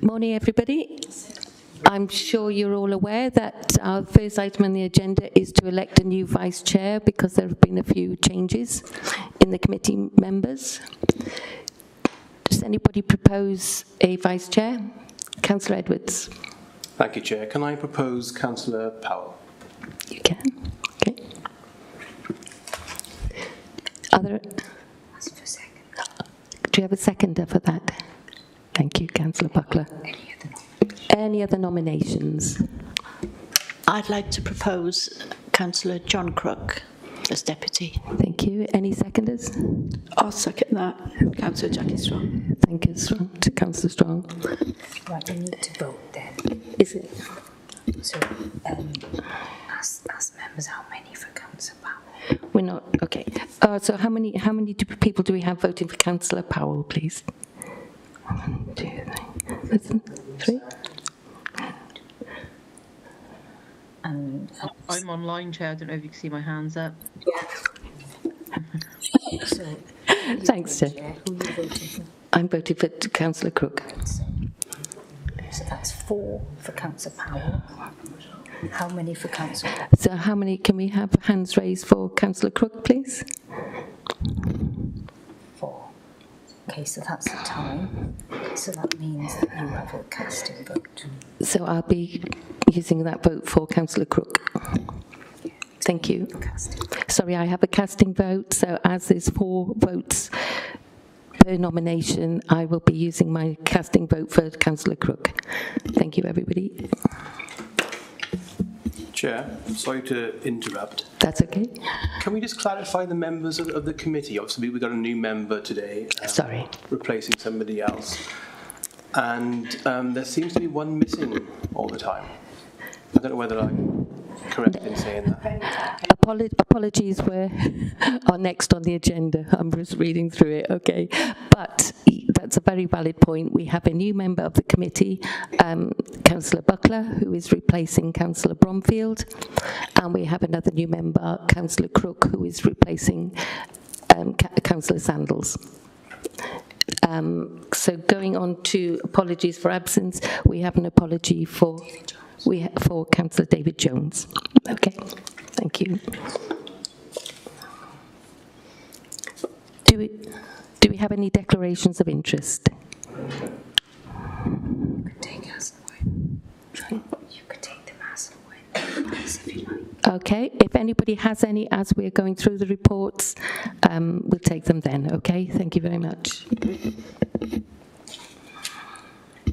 Morning, everybody. I'm sure you're all aware that our first item on the agenda is to elect a new vice chair because there have been a few changes in the committee members. Does anybody propose a vice chair? Councillor Edwards. Thank you, Chair. Can I propose Councillor Powell? You can. Okay. Other? Ask for a second. Do you have a seconder for that? Thank you, Councillor Buckler. Any other nominations? I'd like to propose Councillor John Crook as deputy. Thank you. Any seconders? I'll second that. Councillor Jackie Strong. Thank you, to Councillor Strong. Right, we need to vote then. Is it? So, ask members how many for Councillor Powell. We're not, okay. So how many people do we have voting for Councillor Powell, please? 1, 2, 3. I'm online, Chair. I don't know if you can see my hands up. Yeah. So, thanks, Chair. Who are you voting for? I'm voting for Councillor Crook. So that's 4 for Councillor Powell. How many for Councillor Crook? So how many can we have hands raised for Councillor Crook, please? 4. Okay, so that's the time. So that means that you have a casting vote. So I'll be using that vote for Councillor Crook. Thank you. Sorry, I have a casting vote, so as there's 4 votes per nomination, I will be using my casting vote for Councillor Crook. Thank you, everybody. Chair, sorry to interrupt. That's okay. Can we just clarify the members of the committee? Obviously, we've got a new member today. Sorry. Replacing somebody else. And there seems to be one missing all the time. I don't know whether I'm correct in saying that. Apologies are next on the agenda. I'm just reading through it, okay. But that's a very valid point. We have a new member of the committee, Councillor Buckler, who is replacing Councillor Bromfield. And we have another new member, Councillor Crook, who is replacing Councillor Sandals. So going on to apologies for absence, we have an apology for Councillor David Jones. Okay, thank you. Do we have any declarations of interest? You could take us away. You could take them as away, if you like. Okay, if anybody has any as we're going through the reports, we'll take them then, okay? Thank you very much.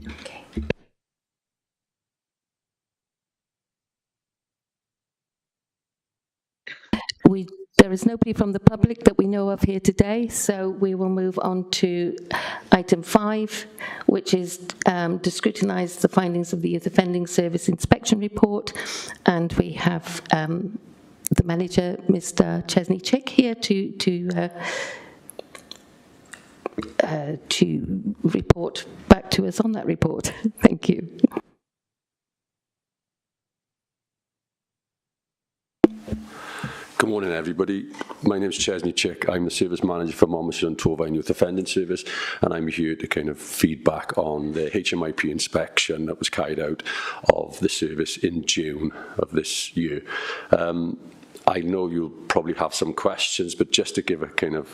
Okay. There is nobody from the public that we know of here today, so we will move on to item 5, which is to scrutinise the findings of the Youth Offending Service Inspection Report, and we have the manager, Mr. Chesney Chick, here to report back to us on that report. Thank you. Good morning, everybody. My name is Chesney Chick. I'm the service manager for Monmouthshire and Torvine Youth Offending Service, and I'm here to kind of feedback on the HMIP inspection that was carried out of the service in June of this year. I know you'll probably have some questions, but just to give a kind of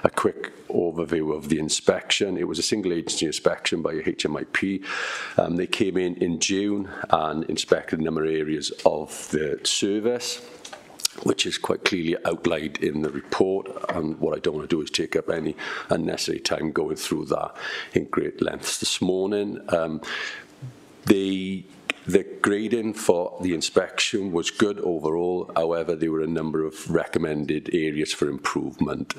a quick overview of the inspection, it was a single agency inspection by HMIP. They came in June and inspected a number of areas of the service, which is quite clearly outlined in the report, and what I don't want to do is take up any unnecessary time going through that in great lengths this morning. The grading for the inspection was good overall. However, there were a number of recommended areas for improvement.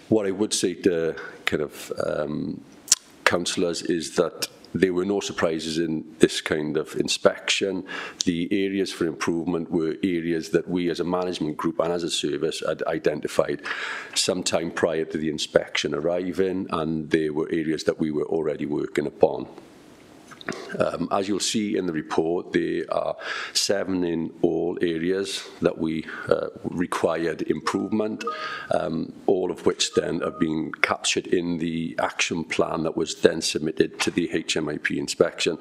What I would say to kind of councillors is that there were no surprises in this kind of inspection. The areas for improvement were areas that we as a management group and as a service had identified sometime prior to the inspection arriving, and there were areas that we were already working upon. As you'll see in the report, there are 7 in all areas that we required improvement, all of which then have been captured in the action plan that was then submitted to the HMIP inspection,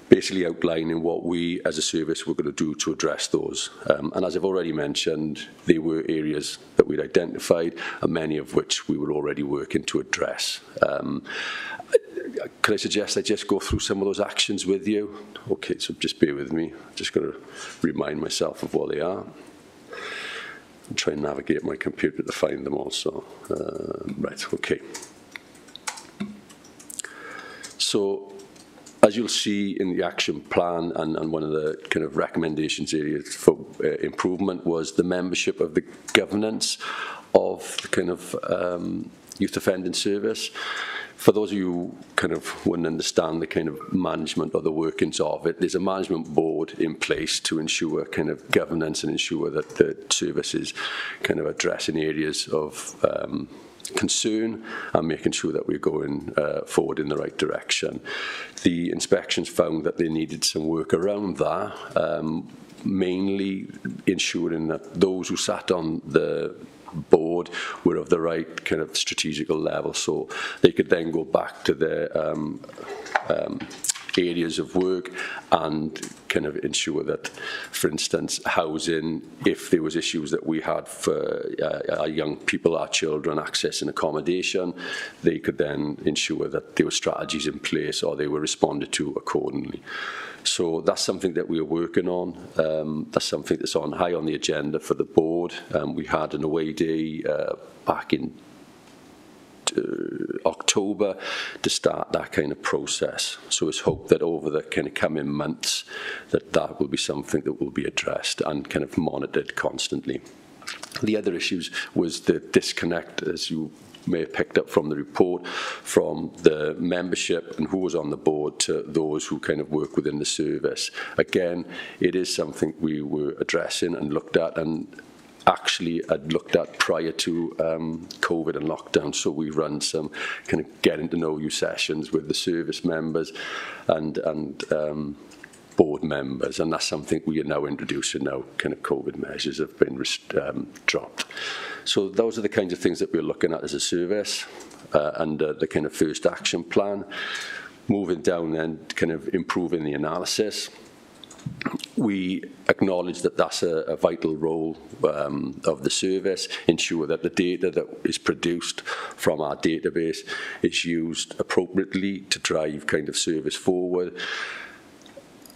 basically outlining what we as a service were going to do to address those. And as I've already mentioned, there were areas that we'd identified, and many of which we were already working to address. Could I suggest I just go through some of those actions with you? Okay, so just bear with me. I'm just going to remind myself of what they are. And try and navigate my computer to find them also. Right, okay. So, as you'll see in the action plan, and one of the kind of recommendations areas for improvement was the membership of the governance of the kind of youth offending service. For those of you who kind of wouldn't understand the kind of management or the workings of it, there's a management board in place to ensure kind of governance and ensure that the service is kind of addressing areas of concern and making sure that we're going forward in the right direction. The inspections found that they needed some work around that, mainly ensuring that those who sat on the board were of the right kind of strategical level, so they could then go back to their areas of work and kind of ensure that, for instance, housing, if there was issues that we had for our young people, our children, access and accommodation, they could then ensure that there were strategies in place or they were responded to accordingly. So that's something that we are working on. That's something that's high on the agenda for the board. We had an away day back in October to start that kind of process. So it's hoped that over the kind of coming months that will be something that will be addressed and kind of monitored constantly. The other issues was the disconnect, as you may have picked up from the report, from the membership and who was on the board to those who kind of work within the service. Again, it is something we were addressing and looked at, and actually I'd looked at prior to COVID and lockdown. So we run some kind of getting to know you sessions with the service members and board members, and that's something we are now introducing now. Kind of COVID measures have been dropped. So those are the kinds of things that we're looking at as a service under the kind of first action plan. Moving down then, kind of improving the analysis. We acknowledge that that's a vital role of the service, ensure that the data that is produced from our database is used appropriately to drive kind of service forward.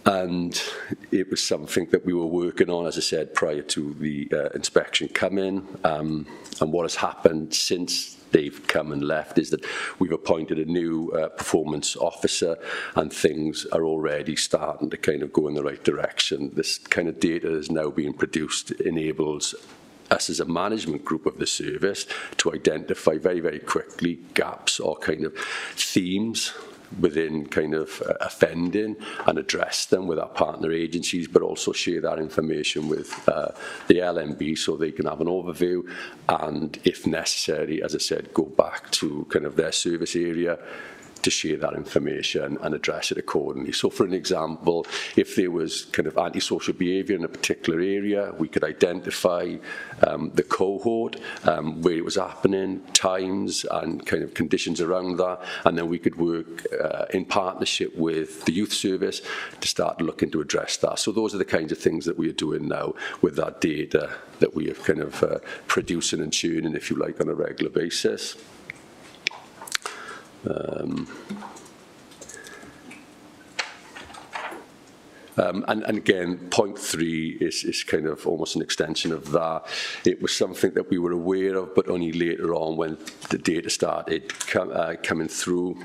And it was something that we were working on, as I said, prior to the inspection coming. And what has happened since they've come and left is that we've appointed a new performance officer, and things are already starting to kind of go in the right direction. This kind of data is now being produced, enables us as a management group of the service to identify very, very quickly gaps or kind of themes within kind of offending and address them with our partner agencies, but also share that information with the LMB so they can have an overview, and if necessary, as I said, go back to kind of their service area to share that information and address it accordingly. So for an example, if there was kind of antisocial behaviour in a particular area, we could identify the cohort, where it was happening, times and kind of conditions around that, and then we could work in partnership with the youth service to start looking to address that. So those are the kinds of things that we are doing now with that data that we are kind of producing and tuning, if you like, on a regular basis. And again, point 3 is kind of almost an extension of that. It was something that we were aware of, but only later on when the data started coming through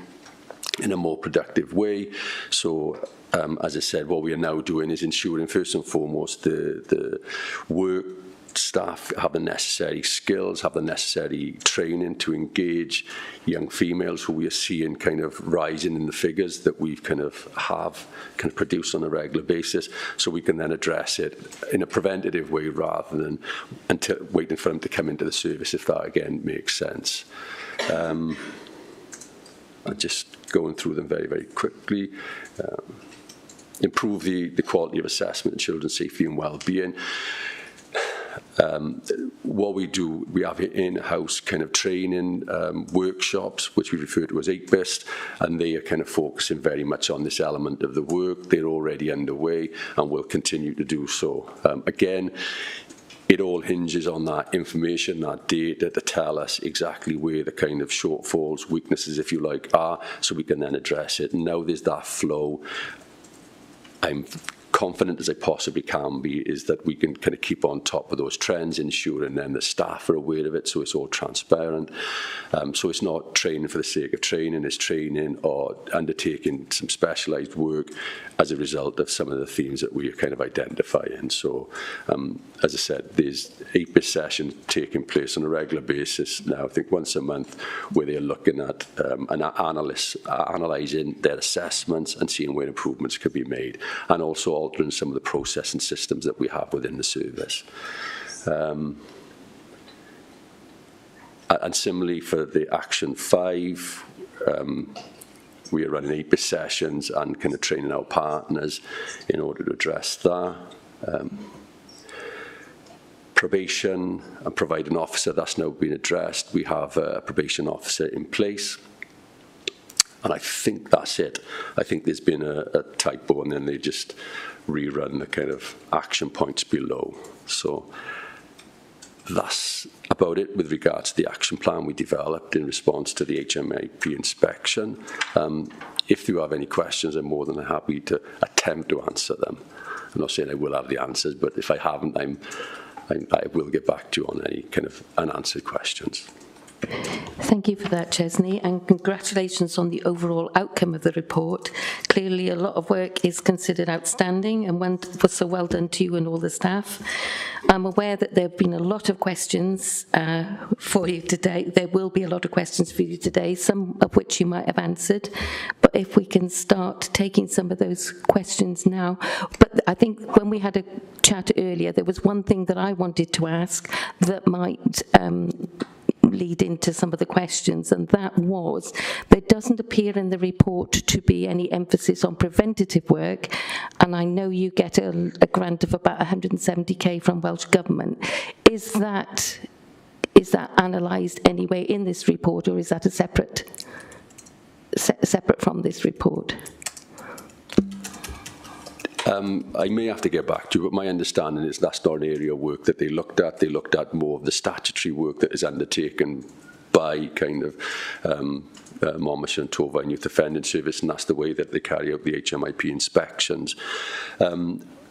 in a more productive way. So, as I said, what we are now doing is ensuring, first and foremost, the work staff have the necessary skills, have the necessary training to engage young females who we are seeing kind of rising in the figures that we've kind of produced on a regular basis, so we can then address it in a preventative way rather than until waiting for them to come into the service, if that again makes sense. and just going through them very, very quickly. Improve the quality of assessment and children's safety and well-being. What we do, we have in-house kind of training workshops, which we refer to as 8BIST, and they are kind of focusing very much on this element of the work. They're already underway and will continue to do so. Again, it all hinges on that information, that data to tell us exactly where the kind of shortfalls, weaknesses, if you like, are, so we can then address it. And now there's that flow. I'm confident as I possibly can be is that we can kind of keep on top of those trends, ensuring then the staff are aware of it, so it's all transparent. So it's not training for the sake of training, it's training or undertaking some specialised work as a result of some of the themes that we are kind of identifying. So as I said, there's 8BIST sessions taking place on a regular basis now, I think once a month, where they're looking at and analysing their assessments and seeing where improvements could be made, and also altering some of the process and systems that we have within the service. And similarly for the Action 5, we are running 8BIST sessions and kind of training our partners in order to address that. Probation and providing officer, that's now been addressed. We have a probation officer in place. And I think that's it. I think there's been a typo, and then they just rerun the kind of action points below. So that's about it with regards to the action plan we developed in response to the HMIP inspection. If you have any questions, I'm more than happy to attempt to answer them. I'm not saying I will have the answers, but if I haven't, I will get back to you on any kind of unanswered questions. Thank you for that, Chesney, and congratulations on the overall outcome of the report. Clearly, a lot of work is considered outstanding, and was so well done to you and all the staff. I'm aware that there have been a lot of questions for you today. There will be a lot of questions for you today, some of which you might have answered. But if we can start taking some of those questions now. But I think when we had a chat earlier, there was one thing that I wanted to ask that might lead into some of the questions, and that was, there doesn't appear in the report to be any emphasis on preventative work, and I know you get a grant of about 170k from Welsh Government. Is that analysed anyway in this report, or is that a separate from this report? I may have to get back to you, but my understanding is that's not an area of work that they looked at. They looked at more of the statutory work that is undertaken by kind of Monmouthshire and Torfaen Youth Offending Service, and that's the way that they carry out the HMIP inspections.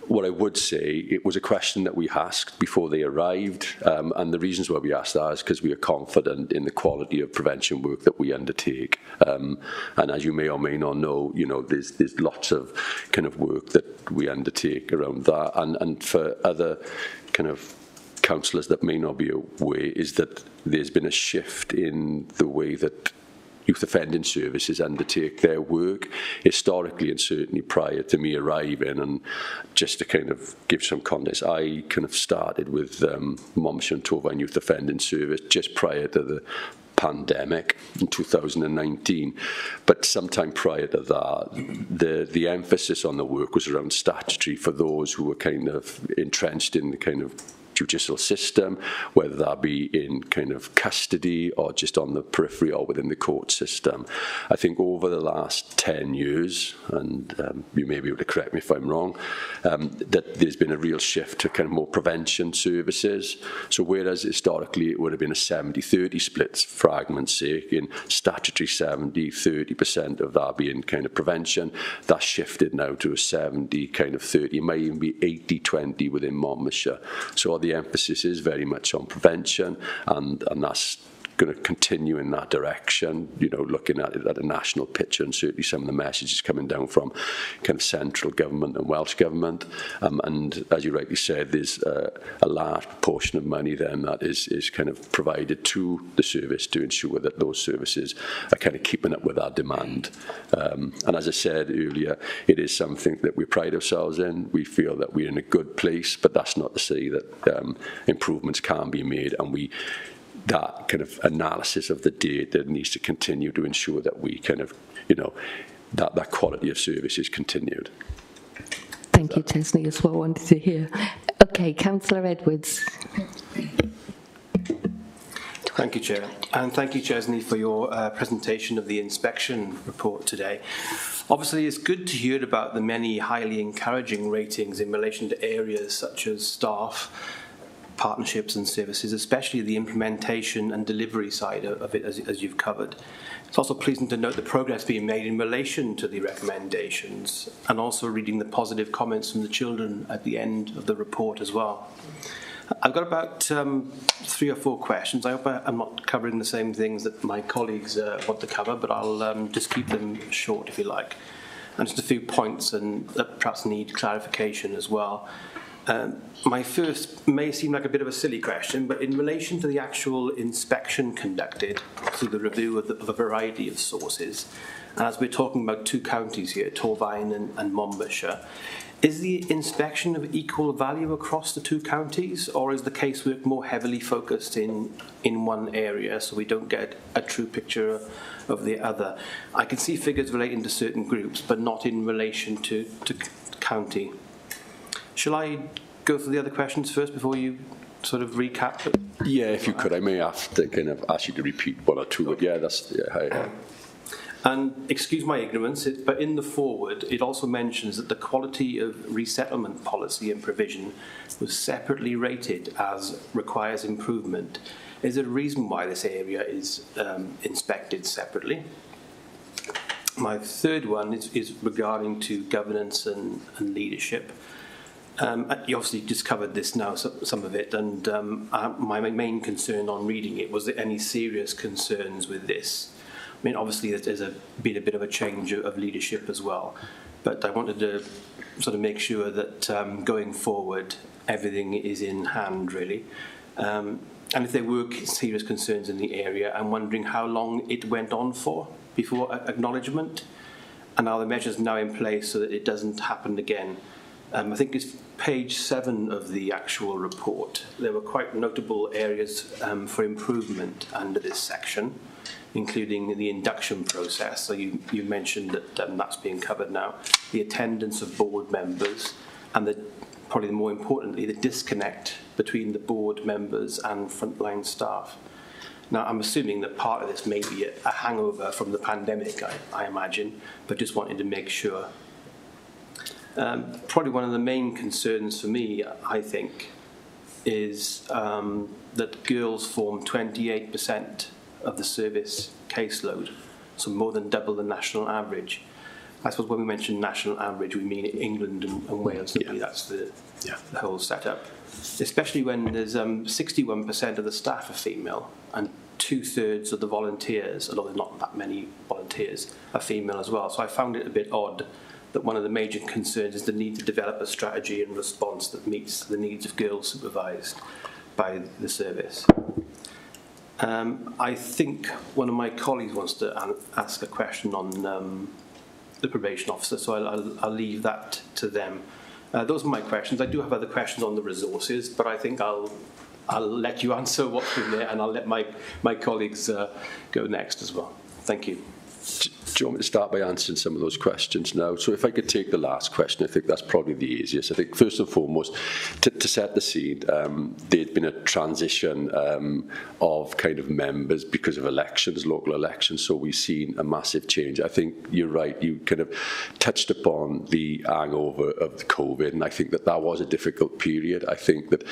What I would say, it was a question that we asked before they arrived, and the reasons why we asked that is because we are confident in the quality of prevention work that we undertake. And as you may or may not know, there's lots of kind of work that we undertake around that. And for other kind of councillors that may not be aware, is that there's been a shift in the way that youth offending services undertake their work historically, and certainly prior to me arriving. And just to kind of give some context, I kind of started with Monmouthshire and Torfaen Youth Offending Service just prior to the pandemic in 2019, but sometime prior to that, the emphasis on the work was around statutory for those who were kind of entrenched in the kind of judicial system, whether that be in kind of custody or just on the periphery or within the court system. I think over the last 10 years, and you may be able to correct me if I'm wrong, that there's been a real shift to kind of more prevention services. So whereas historically it would have been a 70-30 split, for argument's sake, in statutory 70-30% of that being kind of prevention, that's shifted now to a 70 kind of 30, it might even be 80-20 within Monmouthshire. So the emphasis is very much on prevention, and that's going to continue in that direction, looking at it at a national picture, and certainly some of the messages coming down from kind of central government and Welsh Government. And as you rightly said, there's a large proportion of money then that is kind of provided to the service to ensure that those services are kind of keeping up with our demand. And as I said earlier, it is something that we pride ourselves in. We feel that we're in a good place, but that's not to say that improvements can be made, and we that kind of analysis of the data needs to continue to ensure that we kind of, that quality of service is continued. Thank you, Chesney, is what I wanted to hear. Okay, Councillor Edwards. Thank you, Chair. And thank you, Chesney, for your presentation of the inspection report today. Obviously, it's good to hear about the many highly encouraging ratings in relation to areas such as staff, partnerships and services, especially the implementation and delivery side of it, as you've covered. It's also pleasing to note the progress being made in relation to the recommendations, and also reading the positive comments from the children at the end of the report as well. I've got about 3 or 4 questions. I hope I'm not covering the same things that my colleagues want to cover, but I'll just keep them short if you like. And just a few points and that perhaps need clarification as well. My first may seem like a bit of a silly question, but in relation to the actual inspection conducted through the review of a variety of sources, and as we're talking about 2 counties here, Torfaen and Monmouthshire, is the inspection of equal value across the 2 counties, or is the casework more heavily focused in one area so we don't get a true picture of the other? I can see figures relating to certain groups, but not in relation to county. Shall I go through the other questions first before you sort of recap it? Yeah, if you could, I may have to kind of ask you to repeat 1 or 2, but yeah, that's... Yeah, And excuse my ignorance, but in the foreword, it also mentions that the quality of resettlement policy and provision was separately rated as requires improvement. Is there a reason why this area is inspected separately? My third one is regarding to governance and leadership. You obviously just covered this now, some of it, and my main concern on reading it was there any serious concerns with this? I mean, obviously there's been a bit of a change of leadership as well, but I wanted to sort of make sure that going forward everything is in hand, really. And if there were serious concerns in the area, I'm wondering how long it went on for before acknowledgement, and are the measures now in place so that it doesn't happen again? I think it's page 7 of the actual report. There were quite notable areas for improvement under this section, including the induction process. So you mentioned that that's being covered now. The attendance of board members, and probably more importantly, the disconnect between the board members and frontline staff. Now, I'm assuming that part of this may be a hangover from the pandemic, I imagine, but just wanted to make sure. Probably one of the main concerns for me, I think, is that girls form 28% of the service caseload, so more than double the national average. I suppose when we mention national average, we mean England and Wales. Yeah. That's the whole setup. Especially when there's 61% of the staff are female and 2/3 of the volunteers, although there's not that many volunteers, are female as well. So I found it a bit odd that one of the major concerns is the need to develop a strategy and response that meets the needs of girls supervised by the service. I think one of my colleagues wants to ask a question on the probation officer, so I'll leave that to them. Those are my questions. I do have other questions on the resources, but I think I'll let you answer what's in there, and I'll let my colleagues go next as well. Thank you. Do you want me to start by answering some of those questions now? So if I could take the last question, I think that's probably the easiest. I think first and foremost, to set the scene, there'd been a transition of kind of members because of elections, local elections, so we've seen a massive change. I think you're right, you kind of touched upon the hangover of the COVID, and I think that was a difficult period. I think that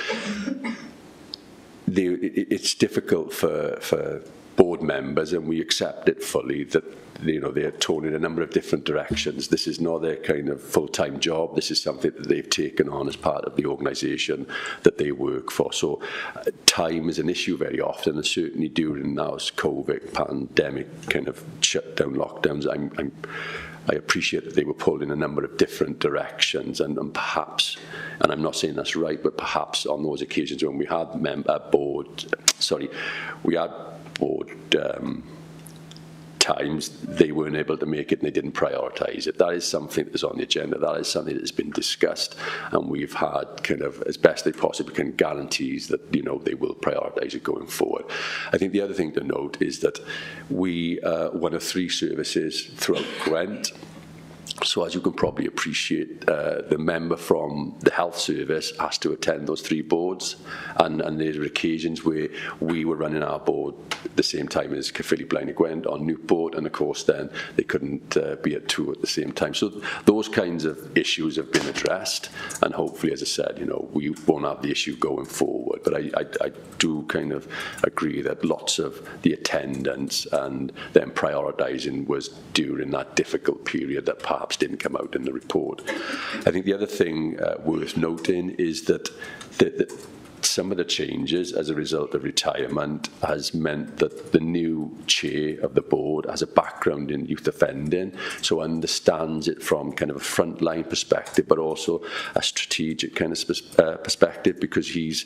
it's difficult for board members, and we accept it fully, that they're torn in a number of different directions. This is not their kind of full-time job. This is something that they've taken on as part of the organisation that they work for. So time is an issue very often, and certainly during now's COVID pandemic kind of shutdown, lockdowns, I appreciate that they were pulled in a number of different directions, and perhaps, and I'm not saying that's right, but perhaps on those occasions when we had board times they weren't able to make it and they didn't prioritise it. That is something that's on the agenda. That is something that has been discussed, and we've had kind of, as best they possibly can, guarantees that, you know, they will prioritise it going forward. I think the other thing to note is that we one of 3 services throughout Gwent. So as you can probably appreciate, the member from the health service has to attend those 3 boards, and there are occasions where we were running our board at the same time as Caerphilly Blaen y Gwent on Newport, and of course then they couldn't be at 2 at the same time. So those kinds of issues have been addressed, and hopefully, as I said, you know, we won't have the issue going forward. But I do kind of agree that lots of the attendance and then prioritising was during that difficult period that perhaps didn't come out in the report. I think the other thing worth noting is that some of the changes as a result of retirement has meant that the new chair of the board has a background in youth offending, so understands it from kind of a frontline perspective, but also a strategic kind of perspective, because he's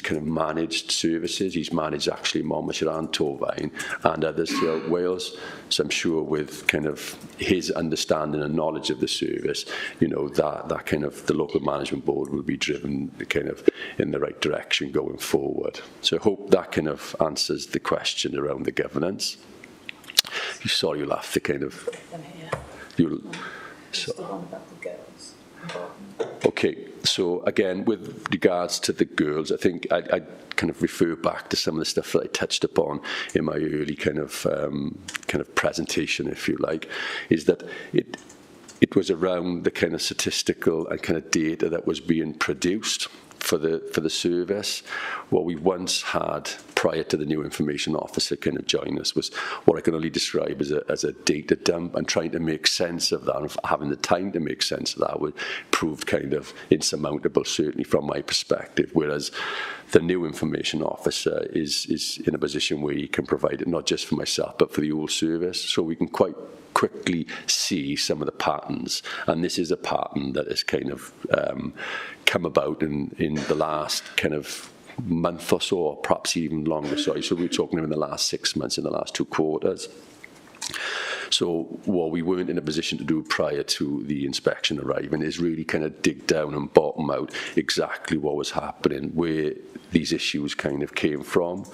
kind of managed services. He's managed actually Monmouthshire and Torfaen and others throughout Wales. So I'm sure with kind of his understanding and knowledge of the service, you know, that kind of the local management board will be driven kind of in the right direction going forward. So I hope that kind of answers the question around the governance. You saw you'll have to kind of... Okay, so again, with regards to the girls, I think I kind of refer back to some of the stuff that I touched upon in my early kind of presentation, if you like, is that it was around the kind of statistical and kind of data that was being produced for the service. What we once had prior to the new information officer kind of join us was what I can only describe as a data dump, and trying to make sense of that, and having the time to make sense of that would prove kind of insurmountable, certainly from my perspective, whereas the new information officer is in a position where he can provide it not just for myself but for the whole service, so we can quite quickly see some of the patterns. And this is a pattern that has kind of come about in the last kind of month or so, or perhaps even longer. So we're talking in the last 6 months, in the last 2 quarters. So what we weren't in a position to do prior to the inspection arriving is really kind of dig down and bottom out exactly what was happening, where these issues kind of came from.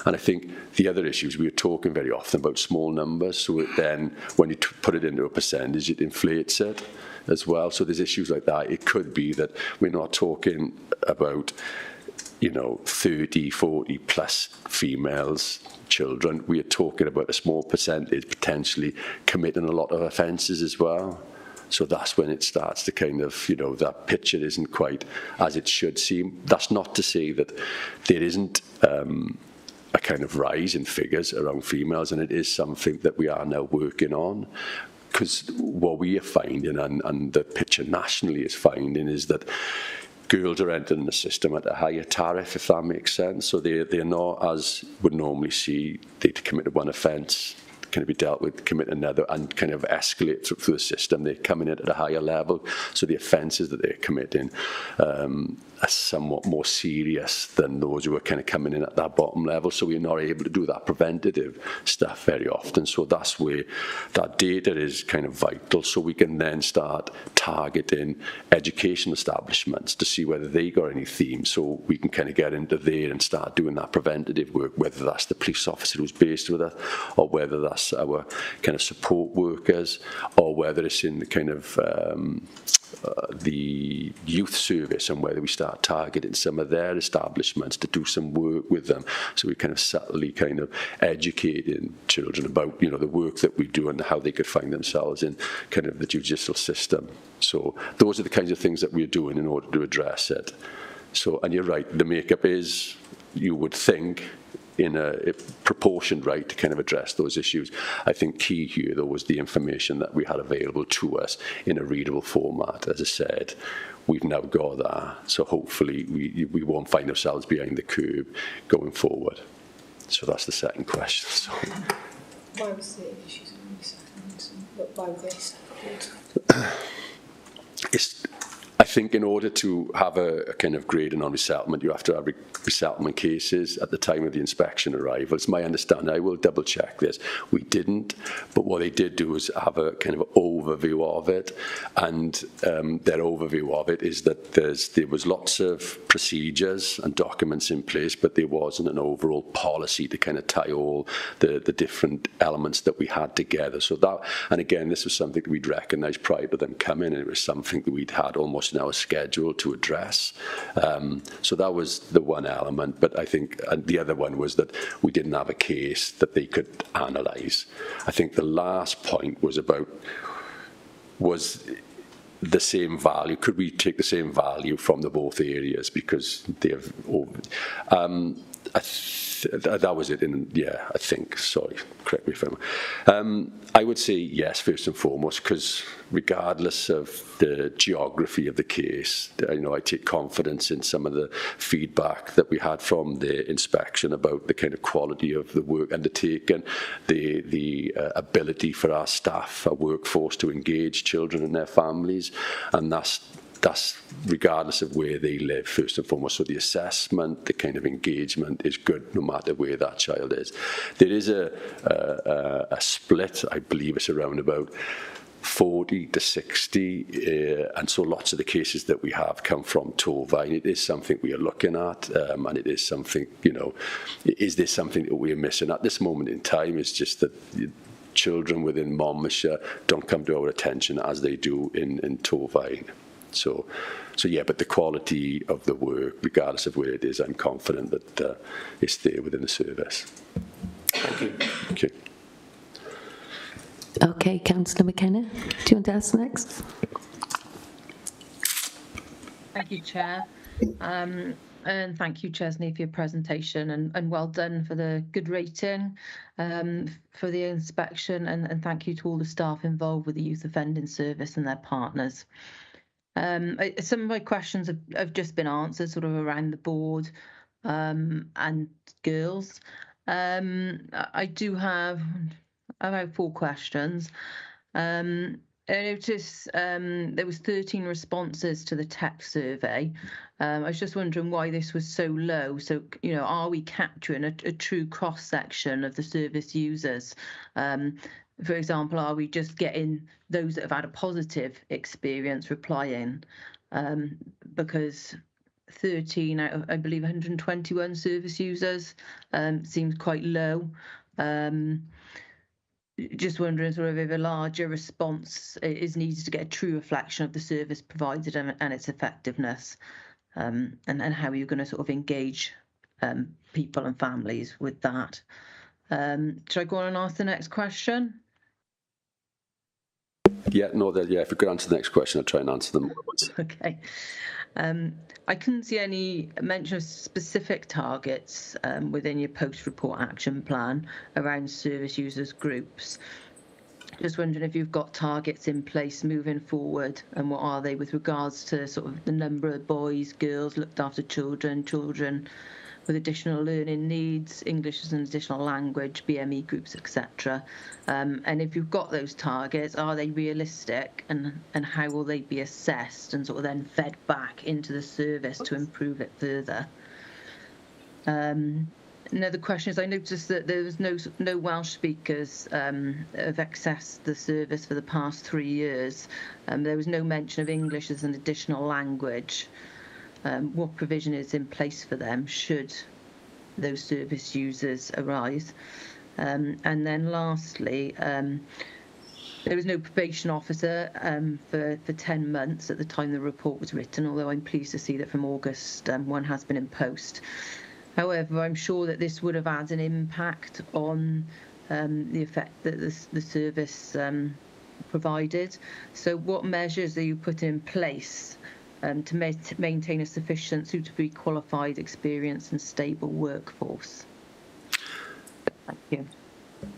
And I think the other issues, we are talking very often about small numbers, so then when you put it into a percentage, it inflates it as well. So there's issues like that. It could be that we're not talking about, you know, 30, 40 plus females, children. We are talking about a small percentage potentially committing a lot of offences as well. So that's when it starts to kind of, you know, that picture isn't quite as it should seem. That's not to say that there isn't a kind of rise in figures around females, and it is something that we are now working on. Because what we are finding, and the picture nationally is finding, is that girls are entering the system at a higher tariff, if that makes sense. So they're not, as would normally see, they committed one offence, can be dealt with, commit another, and kind of escalate through the system. They're coming in at a higher level, so the offences that they're committing are somewhat more serious than those who are kind of coming in at that bottom level. So we're not able to do that preventative stuff very often. So that's where that data is kind of vital, so we can then start targeting education establishments to see whether they got any themes, so we can kind of get into there and start doing that preventative work, whether that's the police officer who's based with us, or whether that's our kind of support workers, or whether it's in the kind of the youth service, and whether we start targeting some of their establishments to do some work with them. So we kind of subtly kind of educating children about, you know, the work that we do and how they could find themselves in kind of the judicial system. So those are the kinds of things that we're doing in order to address it. So, and you're right, the makeup is, you would think, in a proportion right to kind of address those issues. I think key here, though, was the information that we had available to us in a readable format. As I said, we've now got that, so hopefully we won't find ourselves behind the curve going forward. So that's the second question. So. Why was the issues on resettlement, and why were they settled? think in order to have a kind of grading on resettlement, you have to have resettlement cases at the time of the inspection arrival. It's my understanding. I will double check this. We didn't, but what they did do was have a kind of overview of it, and their overview of it is that there was lots of procedures and documents in place, but there wasn't an overall policy to kind of tie all the different elements that we had together. So that, and again, this was something that we'd recognised prior to them coming, and it was something that we'd had almost in our schedule to address. So that was the one element, but I think the other one was that we didn't have a case that they could analyse. I think the last point was the same value. Could we take the same value from the both areas, because they have that was it. I think, sorry, correct me if I'm wrong. I would say yes, first and foremost, because regardless of the geography of the case, I take confidence in some of the feedback that we had from the inspection about the kind of quality of the work undertaken, the ability for our staff, our workforce, to engage children and their families, and that's regardless of where they live, first and foremost. So the assessment, the kind of engagement is good no matter where that child is. There is a split, I believe it's around about 40 to 60, and so lots of the cases that we have come from Torfaen. It is something we are looking at, and it is something, is there something that we're missing at this moment in time? It's just that children within Monmouthshire don't come to our attention as they do in Torfaen. So yeah, but the quality of the work, regardless of where it is, I'm confident that it's there within the service. Thank you. Thank you. Okay, Councillor McKenna, do you want to ask next? Thank you, Chair. And thank you, Chesney, for your presentation, and well done for the good rating for the inspection, and thank you to all the staff involved with the Youth Offending Service and their partners. Some of my questions have just been answered, sort of around the board and girls. I do have about 4 questions. I noticed there was 13 responses to the tech survey. I was just wondering why this was so low. So, are we capturing a true cross-section of the service users? For example, are we just getting those that have had a positive experience replying? Because 13 out of, I believe, 121 service users seems quite low. Just wondering sort of if a larger response is needed to get a true reflection of the service provided and its effectiveness, and how you're going to sort of engage people and families with that. Should I go on and ask the next question? Yeah, if we could answer the next question, I'll try and answer them. Okay. I couldn't see any mention of specific targets within your post-report action plan around service users groups. Just wondering if you've got targets in place moving forward, and what are they with regards to sort of the number of boys, girls, looked after children with additional learning needs, English as an additional language, BME groups, etc. And if you've got those targets, are they realistic, and how will they be assessed and sort of then fed back into the service to improve it further? Another question is, I noticed that there was no Welsh speakers have accessed the service for the past 3 years. There was no mention of English as an additional language. What provision is in place for them should those service users arise? And then lastly, there was no probation officer for 10 months at the time the report was written, although I'm pleased to see that from August one has been in post. However, I'm sure that this would have had an impact on the effect that the service provided. So what measures are you putting in place to maintain a sufficient, suitably qualified, experienced and stable workforce? Thank you.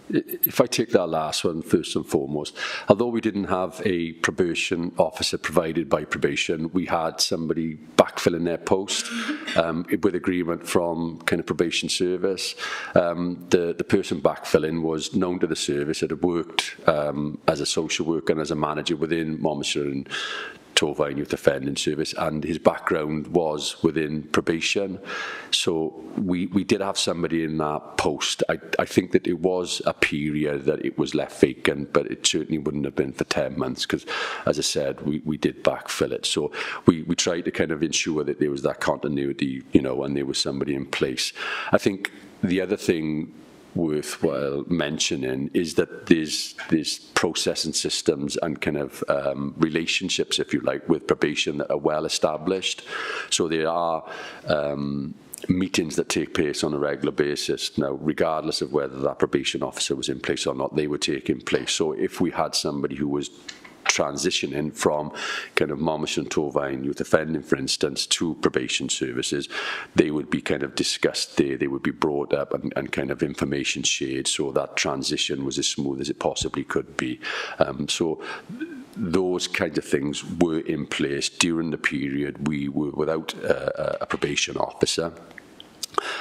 If I take that last one first and foremost, although we didn't have a probation officer provided by probation, we had somebody backfilling their post with agreement from kind of probation service. The person backfilling was known to the service, had worked as a social worker and as a manager within Monmouthshire and Torfaen Youth Offending Service, and his background was within probation. So we did have somebody in that post. I think that it was a period that it was left vacant, but it certainly wouldn't have been for 10 months because, as I said, we did backfill it. So we tried to kind of ensure that there was that continuity, you know, and there was somebody in place. I think the other thing worthwhile mentioning is that there's process and systems and kind of relationships, if you like, with probation that are well established. So there are meetings that take place on a regular basis. Now, regardless of whether that probation officer was in place or not, they were taking place. So if we had somebody who was transitioning from kind of Monmouthshire and Torfaen Youth Offending, for instance, to probation services, they would be kind of discussed there, they would be brought up and kind of information shared so that transition was as smooth as it possibly could be. So those kinds of things were in place during the period we were without a probation officer.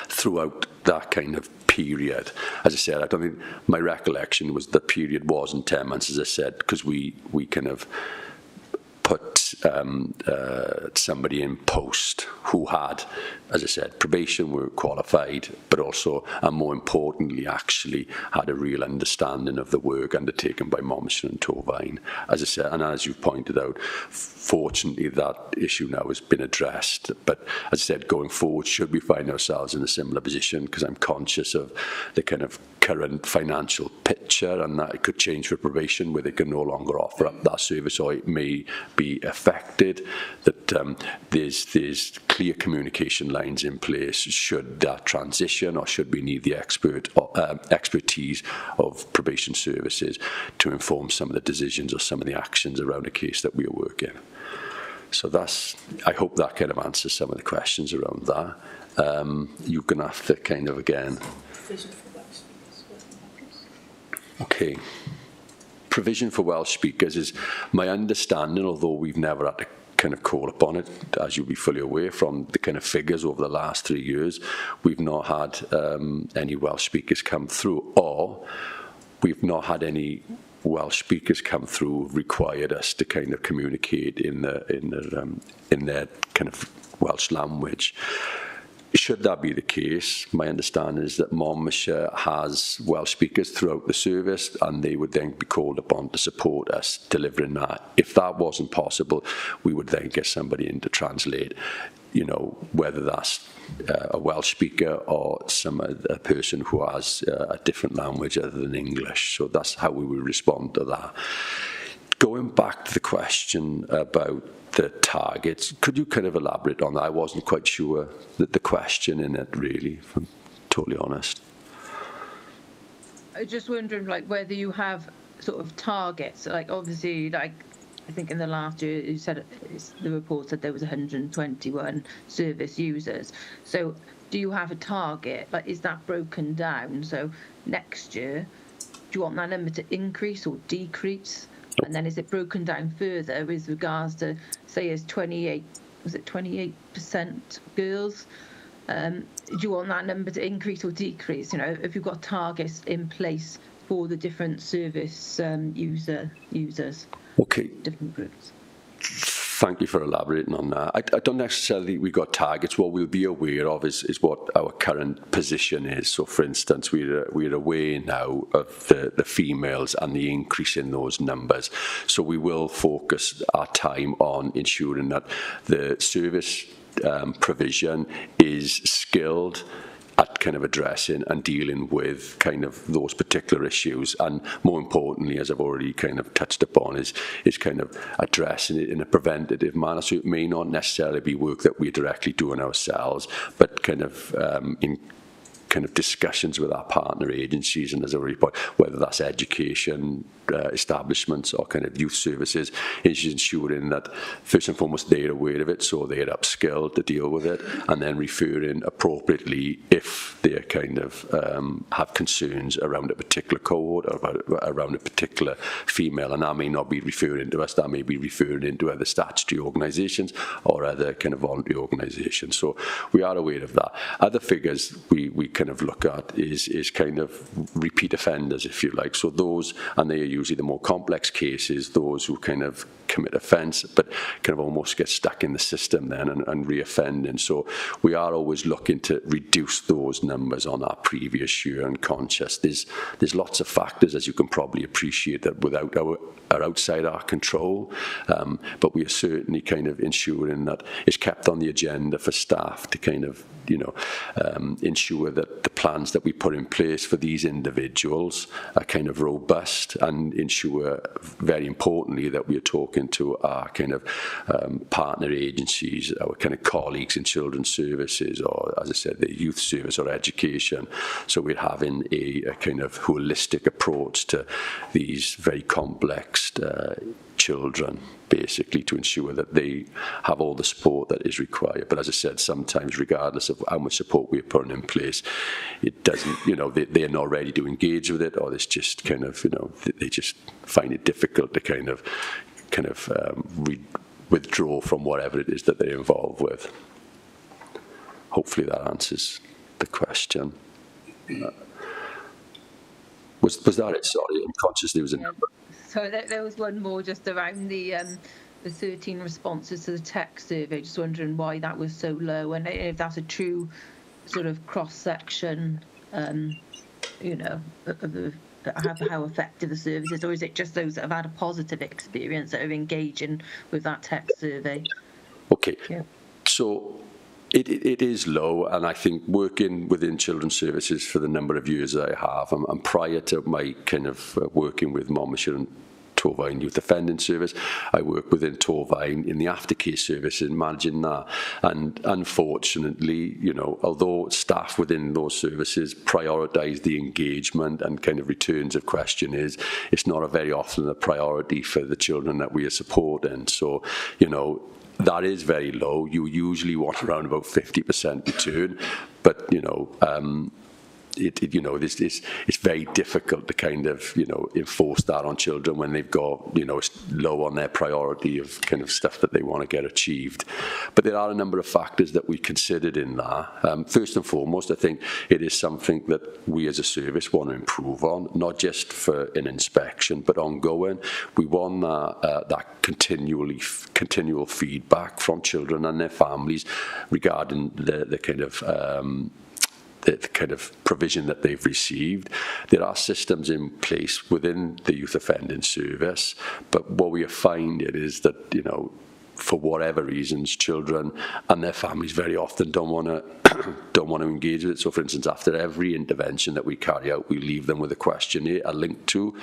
Throughout that kind of period, as I said, I don't think my recollection was the period wasn't 10 months, as I said, because we kind of put somebody in post who had, as I said, probation, were qualified, but also, and more importantly, actually had a real understanding of the work undertaken by Monmouthshire and Torfaen. As I said, and as you've pointed out, fortunately that issue now has been addressed. But as I said, going forward, should we find ourselves in a similar position, because I'm conscious of the kind of current financial picture and that it could change for probation where they can no longer offer up that service, or it may be affected, that there's clear communication lines in place should that transition, or should we need the expertise of probation services to inform some of the decisions or some of the actions around a case that we are working. So that's, I hope that kind of answers some of the questions around that. You're going to have to kind of again. Okay. Provision for Welsh speakers is my understanding, although we've never had to kind of call upon it, as you'll be fully aware from the kind of figures over the last 3 years, we've not had any Welsh speakers come through, or we've not had any Welsh speakers come through who've required us to kind of communicate in their kind of Welsh language. Should that be the case, my understanding is that Monmouthshire has Welsh speakers throughout the service, and they would then be called upon to support us delivering that. If that wasn't possible, we would then get somebody in to translate, you know, whether that's a Welsh speaker or a person who has a different language other than English. So that's how we would respond to that. Going back to the question about the targets, could you kind of elaborate on that? I wasn't quite sure that the question in it, really, if I'm totally honest. I was just wondering, like, whether you have sort of targets, like obviously, like I think in the last year you said the report said there was 121 service users. So do you have a target? Like, is that broken down? So next year, do you want that number to increase or decrease? And then is it broken down further with regards to, say, as 28% girls? Do you want that number to increase or decrease? You know, if you've got targets in place for the different service users, okay, different groups. Thank you for elaborating on that. I don't necessarily think we've got targets. What we'll be aware of is what our current position is. So, for instance, we're aware now of the females and the increase in those numbers. So we will focus our time on ensuring that the service provision is skilled at kind of addressing and dealing with kind of those particular issues, and more importantly, as I've already kind of touched upon, is kind of addressing it in a preventative manner. So it may not necessarily be work that we're directly doing ourselves, but kind of in kind of discussions with our partner agencies, and as a report, whether that's education establishments or kind of youth services, is ensuring that first and foremost they're aware of it, so they're upskilled to deal with it, and then referring appropriately if they kind of have concerns around a particular cohort or around a particular female, and that may not be referring to us, that may be referring into other statutory organisations or other kind of voluntary organisations. So we are aware of that. Other figures we kind of look at is kind of repeat offenders, if you like. So those, and they are usually the more complex cases, those who kind of commit offence but kind of almost get stuck in the system then and re-offend. And so we are always looking to reduce those numbers on our previous year, and conscious there's lots of factors, as you can probably appreciate, that are outside our control, but we are certainly kind of ensuring that it's kept on the agenda for staff to kind of ensure that the plans that we put in place for these individuals are kind of robust, and ensure, very importantly, that we are talking to our kind of partner agencies, our kind of colleagues in children's services, or, as I said, the youth service or education. So we're having a kind of holistic approach to these very complex children, basically, to ensure that they have all the support that is required. But as I said, sometimes, regardless of how much support we're putting in place, it doesn't, they're not ready to engage with it, or it's just kind of, they just find it difficult to kind of withdraw from whatever it is that they're involved with. Hopefully that answers the question. Was that it? Sorry, I'm conscious there was a number. So there was one more just around the 13 responses to the tech survey. Just wondering why that was so low, and if that's a true sort of cross-section, of how effective the service is, or is it just those that have had a positive experience that are engaging with that tech survey? Okay, yeah. So it is low, and I think working within children's services for the number of years I have, and prior to my kind of working with Monmouthshire and Torfaen Youth Offending Service, I worked within Torfaen in the aftercare service and managing that. And unfortunately, although staff within those services prioritise the engagement and kind of returns of questionnaires, it's not very often a priority for the children that we are supporting. So, that is very low. You usually want around about 50% return, but it's very difficult to kind of enforce that on children when they've got it's low on their priority of kind of stuff that they want to get achieved. But there are a number of factors that we considered in that. First and foremost, I think it is something that we as a service want to improve on, not just for an inspection but ongoing. We want that continual feedback from children and their families regarding the kind of the kind of provision that they've received. There are systems in place within the youth offending service, but what we are finding is that, for whatever reasons, children and their families very often don't want to engage with it. So, for instance, after every intervention that we carry out, we leave them with a questionnaire, a link to,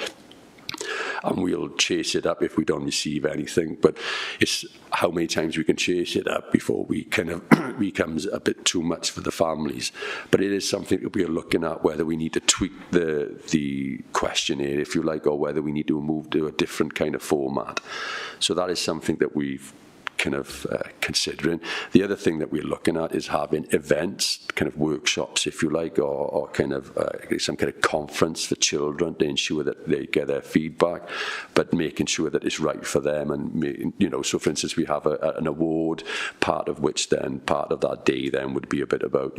and we'll chase it up if we don't receive anything. But it's how many times we can chase it up before we kind of becomes a bit too much for the families. But it is something that we are looking at, whether we need to tweak the questionnaire, if you like, or whether we need to move to a different kind of format. So that is something that we've kind of considering. The other thing that we're looking at is having events, kind of workshops, if you like, or kind of some kind of conference for children to ensure that they get their feedback, but making sure that it's right for them. And so for instance, we have an award, part of that day then would be a bit about,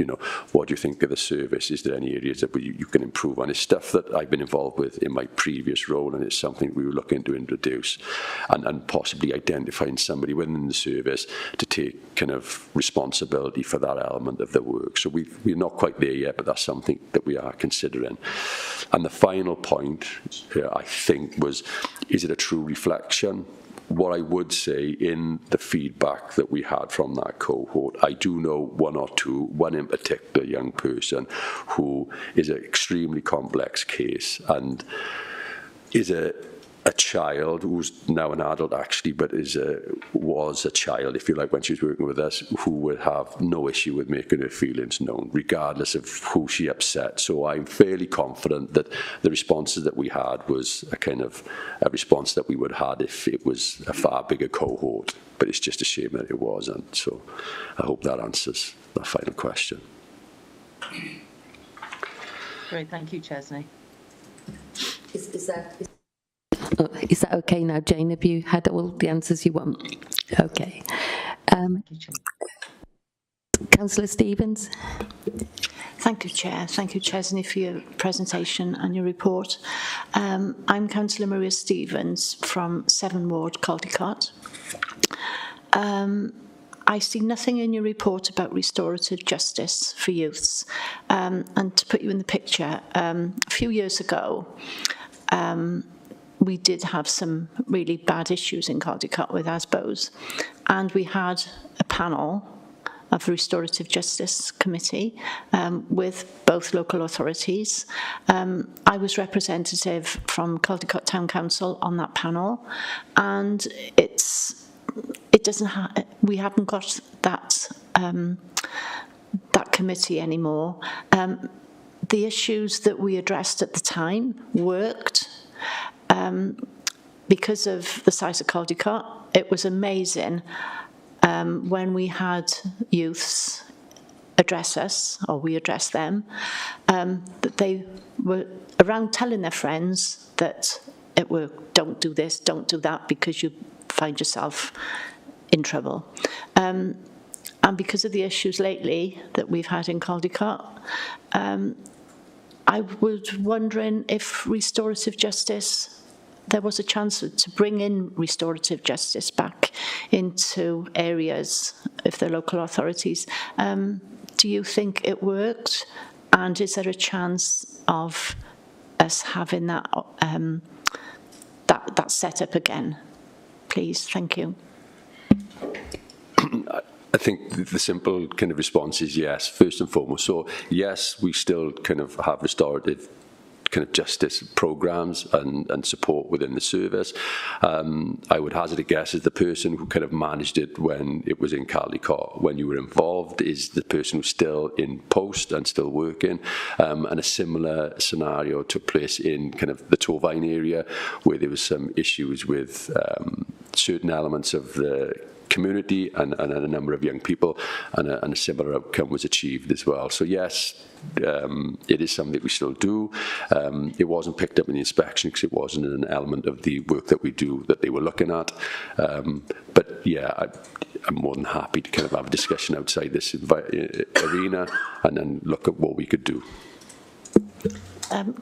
what do you think of the service? Is there any areas that you can improve on? It's stuff that I've been involved with in my previous role, and it's something we were looking to introduce, and possibly identifying somebody within the service to take kind of responsibility for that element of the work. So we're not quite there yet, but that's something that we are considering. And the final point here, I think, was, is it a true reflection? What I would say, in the feedback that we had from that cohort, I do know one in particular young person who is an extremely complex case, and is a child who's now an adult actually, but was a child, if you like, when she was working with us, who would have no issue with making her feelings known, regardless of who she upset. So I'm fairly confident that the responses that we had was a kind of a response that we would have had if it was a far bigger cohort. But it's just a shame that it wasn't. So I hope that answers that final question. Great, thank you, Chesney. Is that okay now, Jane? Have you had all the answers you want? Okay. Thank you, Councillor Stevens? Thank you, Chair. Thank you, Chesney, for your presentation and your report. I'm Councillor Maria Stevens from 7 Ward, Caldicot. I see nothing in your report about restorative justice for youths. And to put you in the picture, a few years ago, we did have some really bad issues in Caldicot with ASBOs, and we had a panel of the Restorative Justice Committee with both local authorities. I was representative from Caldicot Town Council on that panel, and we haven't got that that committee anymore. The issues that we addressed at the time worked. Because of the size of Caldicot, it was amazing when we had youths address us, or we addressed them, that they were around telling their friends that don't do this, don't do that, because you find yourself in trouble. And because of the issues lately that we've had in Caldicot, I was wondering if restorative justice, there was a chance to bring in restorative justice back into areas if the local authorities. Do you think it worked? And is there a chance of us having that that set up again? Please, thank you. I think the simple kind of response is yes, first and foremost. So yes, we still kind of have restorative kind of justice programs and support within the service. I would hazard a guess as the person who kind of managed it when it was in Caldicot, when you were involved, is the person who's still in post and still working. And a similar scenario took place in kind of the Torvine area, where there was some issues with certain elements of the community and a number of young people, and a similar outcome was achieved as well. So yes, it is something that we still do. It wasn't picked up in the inspection because it wasn't an element of the work that we do that they were looking at. But yeah, I'm more than happy to kind of have a discussion outside this arena and then look at what we could do.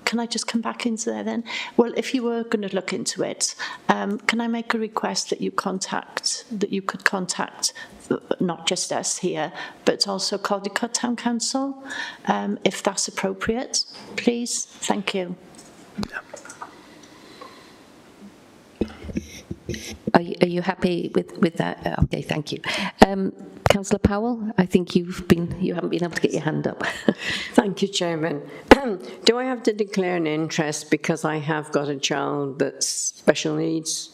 Can I just come back into there then? Well, if you were going to look into it, can I make a request that you could contact not just us here, but also Caldicot Town Council, if that's appropriate, please? Thank you. Are you happy with that? Okay, thank you. Councillor Powell, I think you haven't been able to get your hand up. Thank you, Chairman. Do I have to declare an interest because I have got a child that's special needs?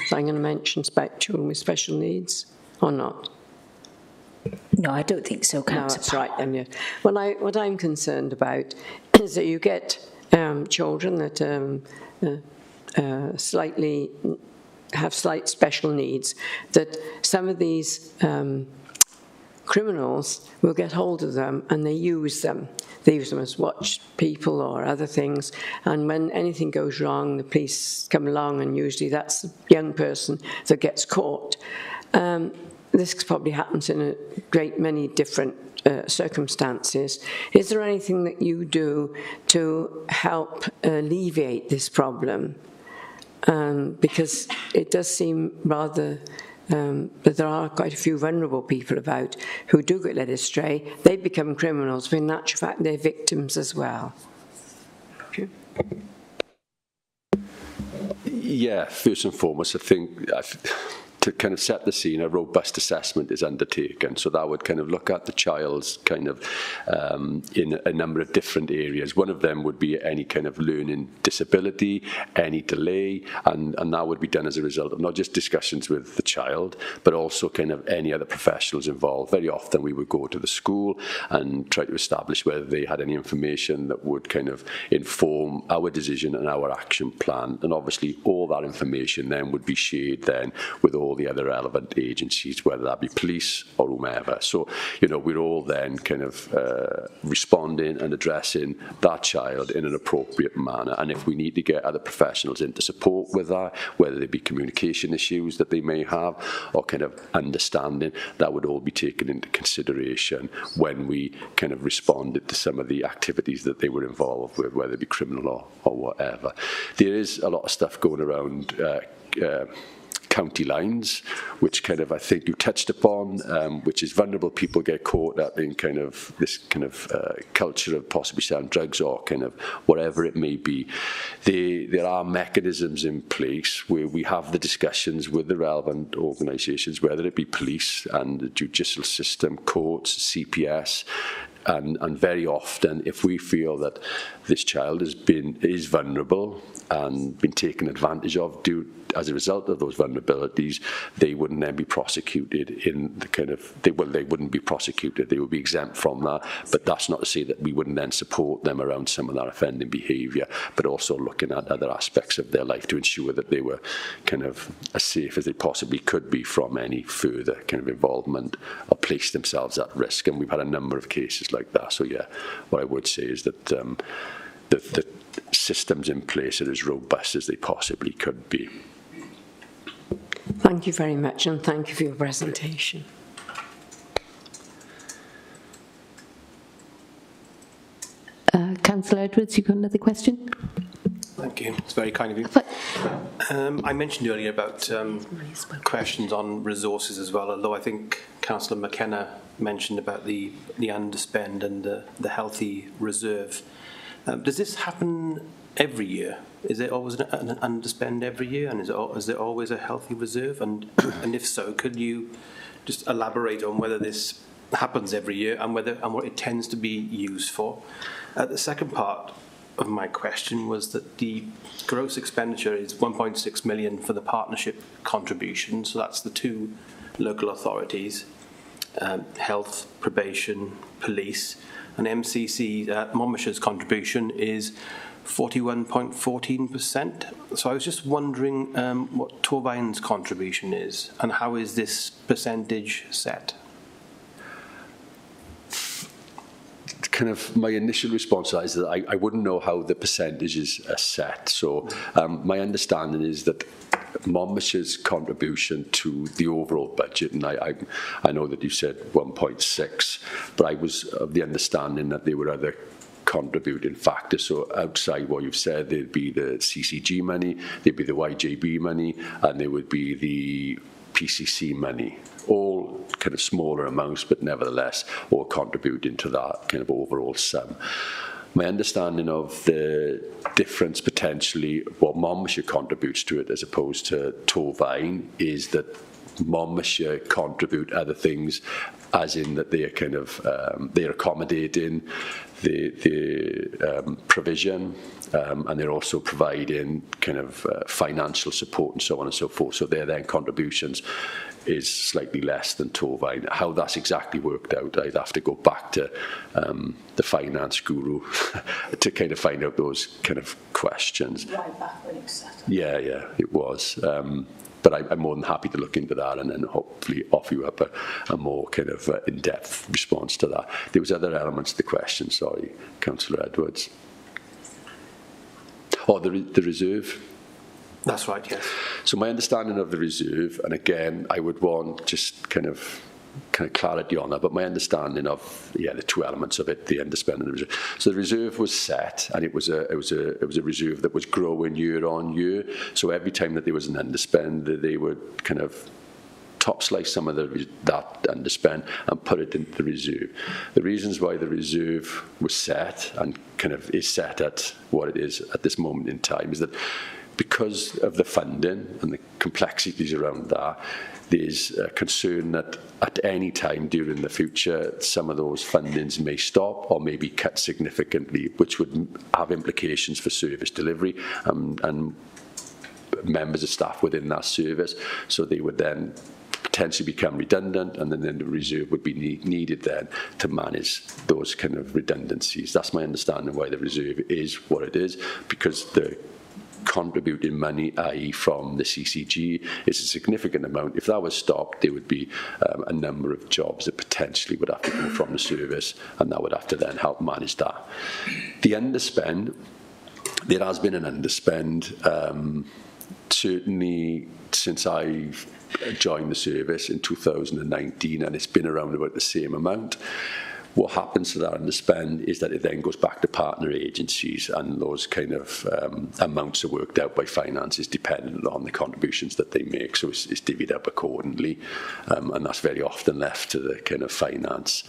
So I'm going to mention children with special needs or not? No, I don't think so, Councillor. No, that's right. Then, yeah. What I'm concerned about is that you get children that have slight special needs, that some of these criminals will get hold of them and they use them. They use them as watch people or other things, and when anything goes wrong, the police come along, and usually that's the young person that gets caught. This probably happens in a great many different circumstances. Is there anything that you do to help alleviate this problem? Because it does seem rather that there are quite a few vulnerable people about who do get led astray. They become criminals, but in actual fact they're victims as well. Okay. Yeah, first and foremost, I think to kind of set the scene, a robust assessment is undertaken. So that would kind of look at the child's kind of in a number of different areas. One of them would be any kind of learning disability, any delay, and that would be done as a result of not just discussions with the child, but also kind of any other professionals involved. Very often we would go to the school and try to establish whether they had any information that would kind of inform our decision and our action plan. And obviously all that information then would be shared then with all all the other relevant agencies, whether that be police or whomever. So, we're all then kind of responding and addressing that child in an appropriate manner. And if we need to get other professionals in to support with that, whether they be communication issues that they may have or kind of understanding, that would all be taken into consideration when we kind of responded to some of the activities that they were involved with, whether it be criminal or whatever. There is a lot of stuff going around county lines, which kind of I think you touched upon, which is vulnerable people get caught up in kind of this kind of culture of possibly selling drugs or kind of whatever it may be. There are mechanisms in place where we have the discussions with the relevant organisations, whether it be police and the judicial system, courts, CPS, and very often, if we feel that this child is vulnerable and been taken advantage of as a result of those vulnerabilities, they wouldn't then be prosecuted in the kind of, they wouldn't be prosecuted, they would be exempt from that. But that's not to say that we wouldn't then support them around some of that offending behaviour, but also looking at other aspects of their life to ensure that they were kind of as safe as they possibly could be from any further kind of involvement or place themselves at risk. And we've had a number of cases like that. So yeah, what I would say is that the systems in place are as robust as they possibly could be. Thank you very much, and thank you for your presentation. Councillor Edwards, you got another question? Thank you. It's very kind of you. I mentioned earlier about questions on resources as well, although I think Councillor McKenna mentioned about the underspend and the healthy reserve. Does this happen every year? Is there always an underspend every year, and is there always a healthy reserve? And if so, could you just elaborate on whether this happens every year and what it tends to be used for? The second part of my question was that the gross expenditure is 1.6 million for the partnership contribution, so that's the two local authorities, health, probation, police, and MCC, Monmouthshire's contribution is 41.14%. So I was just wondering what Torvine's contribution is and how is this percentage set? Kind of my initial response to that is that I wouldn't know how the percentages are set. So my understanding is that Monmouthshire's contribution to the overall budget, and I know that you said 1.6, but I was of the understanding that there were other contributing factors. So outside what you've said, there'd be the CCG money, there'd be the YJB money, and there would be the PCC money, all kind of smaller amounts, but nevertheless all contributing to that kind of overall sum. My understanding of the difference potentially, what Monmouthshire contributes to it as opposed to Torvine, is that Monmouthshire contribute other things, as in that they are kind of they're accommodating the provision, and they're also providing kind of financial support and so on and so forth. So their then contributions is slightly less than Torvine. How that's exactly worked out, I'd have to go back to the finance guru to kind of find out those kind of questions. Right back when it was set up. Yeah, it was. But I'm more than happy to look into that and then hopefully offer you up a more kind of in-depth response to that. There was other elements to the question, sorry, Councillor Edwards. Oh, the reserve. That's right, yes. So my understanding of the reserve, and again, I would want just kind of clarity on that, but my understanding of the two elements of it, the underspend and the reserve. So the reserve was set, and it was a reserve that was growing year on year. So every time that there was an underspend, they would kind of top slice some of that underspend and put it into the reserve. The reasons why the reserve was set and kind of is set at what it is at this moment in time is that because of the funding and the complexities around that, there's a concern that at any time during the future, some of those fundings may stop or may be cut significantly, which would have implications for service delivery and members of staff within that service. So they would then potentially become redundant, and then the reserve would be needed then to manage those kind of redundancies. That's my understanding why the reserve is what it is, because the contributing money, i.e. from the CCG, is a significant amount. If that was stopped, there would be a number of jobs that potentially would have to go from the service, and that would have to then help manage that. The underspend, there has been an underspend, certainly since I've joined the service in 2019, and it's been around about the same amount. What happens to that underspend is that it then goes back to partner agencies, and those kind of amounts are worked out by finances dependent on the contributions that they make, so it's divvied up accordingly, and that's very often left to the kind of finance.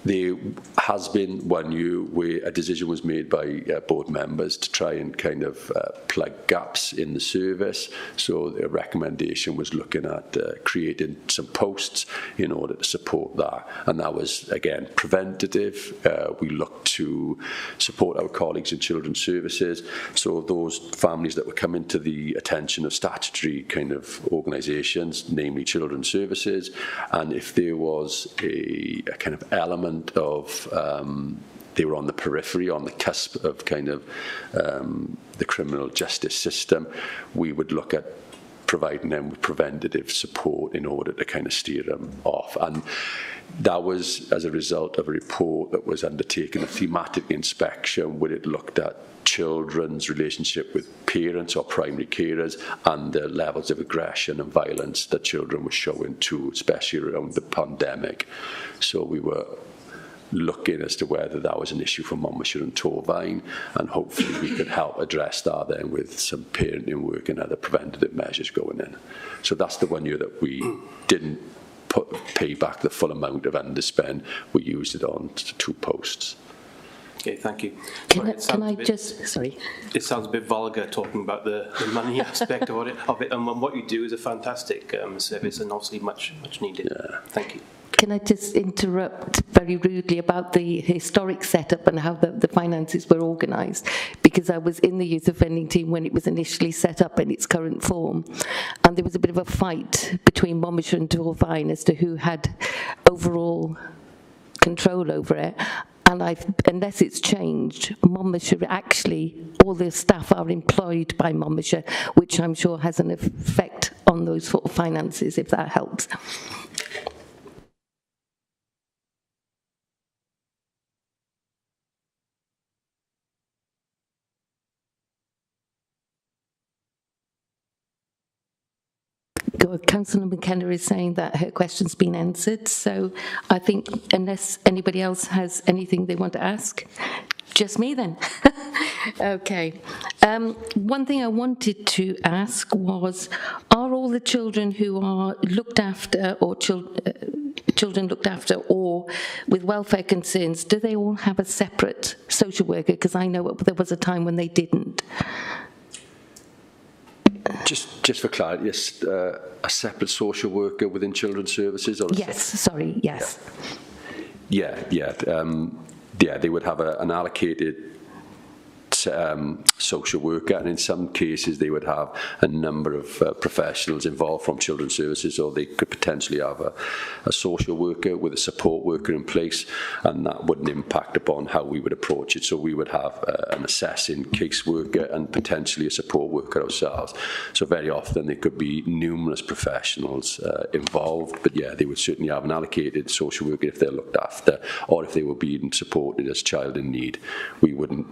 There has been one year where a decision was made by board members to try and kind of plug gaps in the service. So the recommendation was looking at creating some posts in order to support that. And that was, again, preventative. We looked to support our colleagues in children's services. So those families that were coming to the attention of statutory kind of organisations, namely children's services, and if there was a kind of element of they were on the periphery, on the cusp of kind of the criminal justice system, we would look at providing them with preventative support in order to kind of steer them off. And that was as a result of a report that was undertaken, a thematic inspection, where it looked at children's relationship with parents or primary carers and the levels of aggression and violence that children were showing too, especially around the pandemic. So we were looking as to whether that was an issue for Monmouthshire and Torvine, and hopefully we could help address that then with some parenting work and other preventative measures going in. So that's the 1 year that we didn't pay back the full amount of underspend. We used it on 2 posts. Okay, thank you. Can I just, sorry. It sounds a bit vulgar talking about the money aspect of it, and what you do is a fantastic service and obviously much needed. Yeah. Thank you. Can I just interrupt very rudely about the historic setup and how the finances were organised? Because I was in the youth offending team when it was initially set up in its current form, and there was a bit of a fight between Monmouthshire and Torvine as to who had overall control over it. And unless it's changed, Monmouthshire, actually, all the staff are employed by Monmouthshire, which I'm sure has an effect on those sort of finances, if that helps. Councillor McKenna is saying that her question's been answered, so I think unless anybody else has anything they want to ask, just me then. Okay. One thing I wanted to ask was, are all the children who are looked after or children looked after or with welfare concerns, do they all have a separate social worker? Because I know there was a time when they didn't. Just for clarity, yes, a separate social worker within children's services? Or yes, sorry, yes. Yeah, they would have an allocated social worker, and in some cases they would have a number of professionals involved from children's services, or they could potentially have a social worker with a support worker in place, and that wouldn't impact upon how we would approach it. So we would have an assessing caseworker and potentially a support worker ourselves. So very often there could be numerous professionals involved, but yeah, they would certainly have an allocated social worker if they're looked after, or if they were being supported as child in need. We wouldn't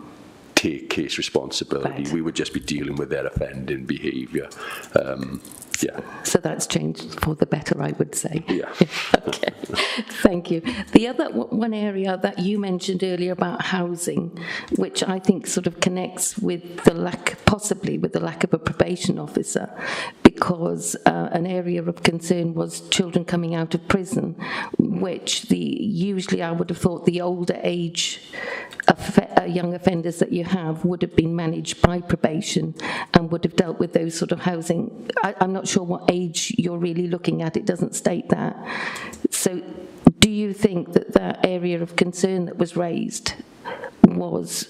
take case responsibility. Right. We would just be dealing with their offending behaviour. Yeah. So that's changed for the better, I would say. Yeah. Okay. Thank you. The other one area that you mentioned earlier about housing, which I think sort of connects with the lack, possibly with the lack of a probation officer, because an area of concern was children coming out of prison, which usually I would have thought the older age young offenders that you have would have been managed by probation and would have dealt with those sort of housing. I'm not sure what age you're really looking at, it doesn't state that. So do you think that that area of concern that was raised was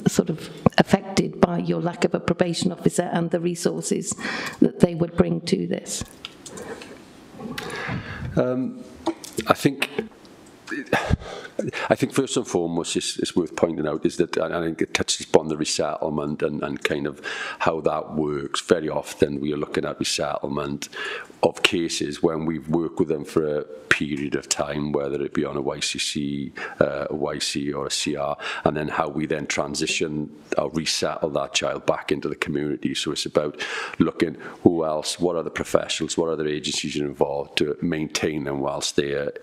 sort of affected by your lack of a probation officer and the resources that they would bring to this? I think I think first and foremost, it's worth pointing out is that, and I think it touches upon the resettlement and kind of how that works. Very often we are looking at resettlement of cases when we've worked with them for a period of time, whether it be on a YCC, a YC or a CR, and then how we then transition or resettle that child back into the community. So it's about looking who else, what other professionals, what other agencies are involved to maintain them whilst they're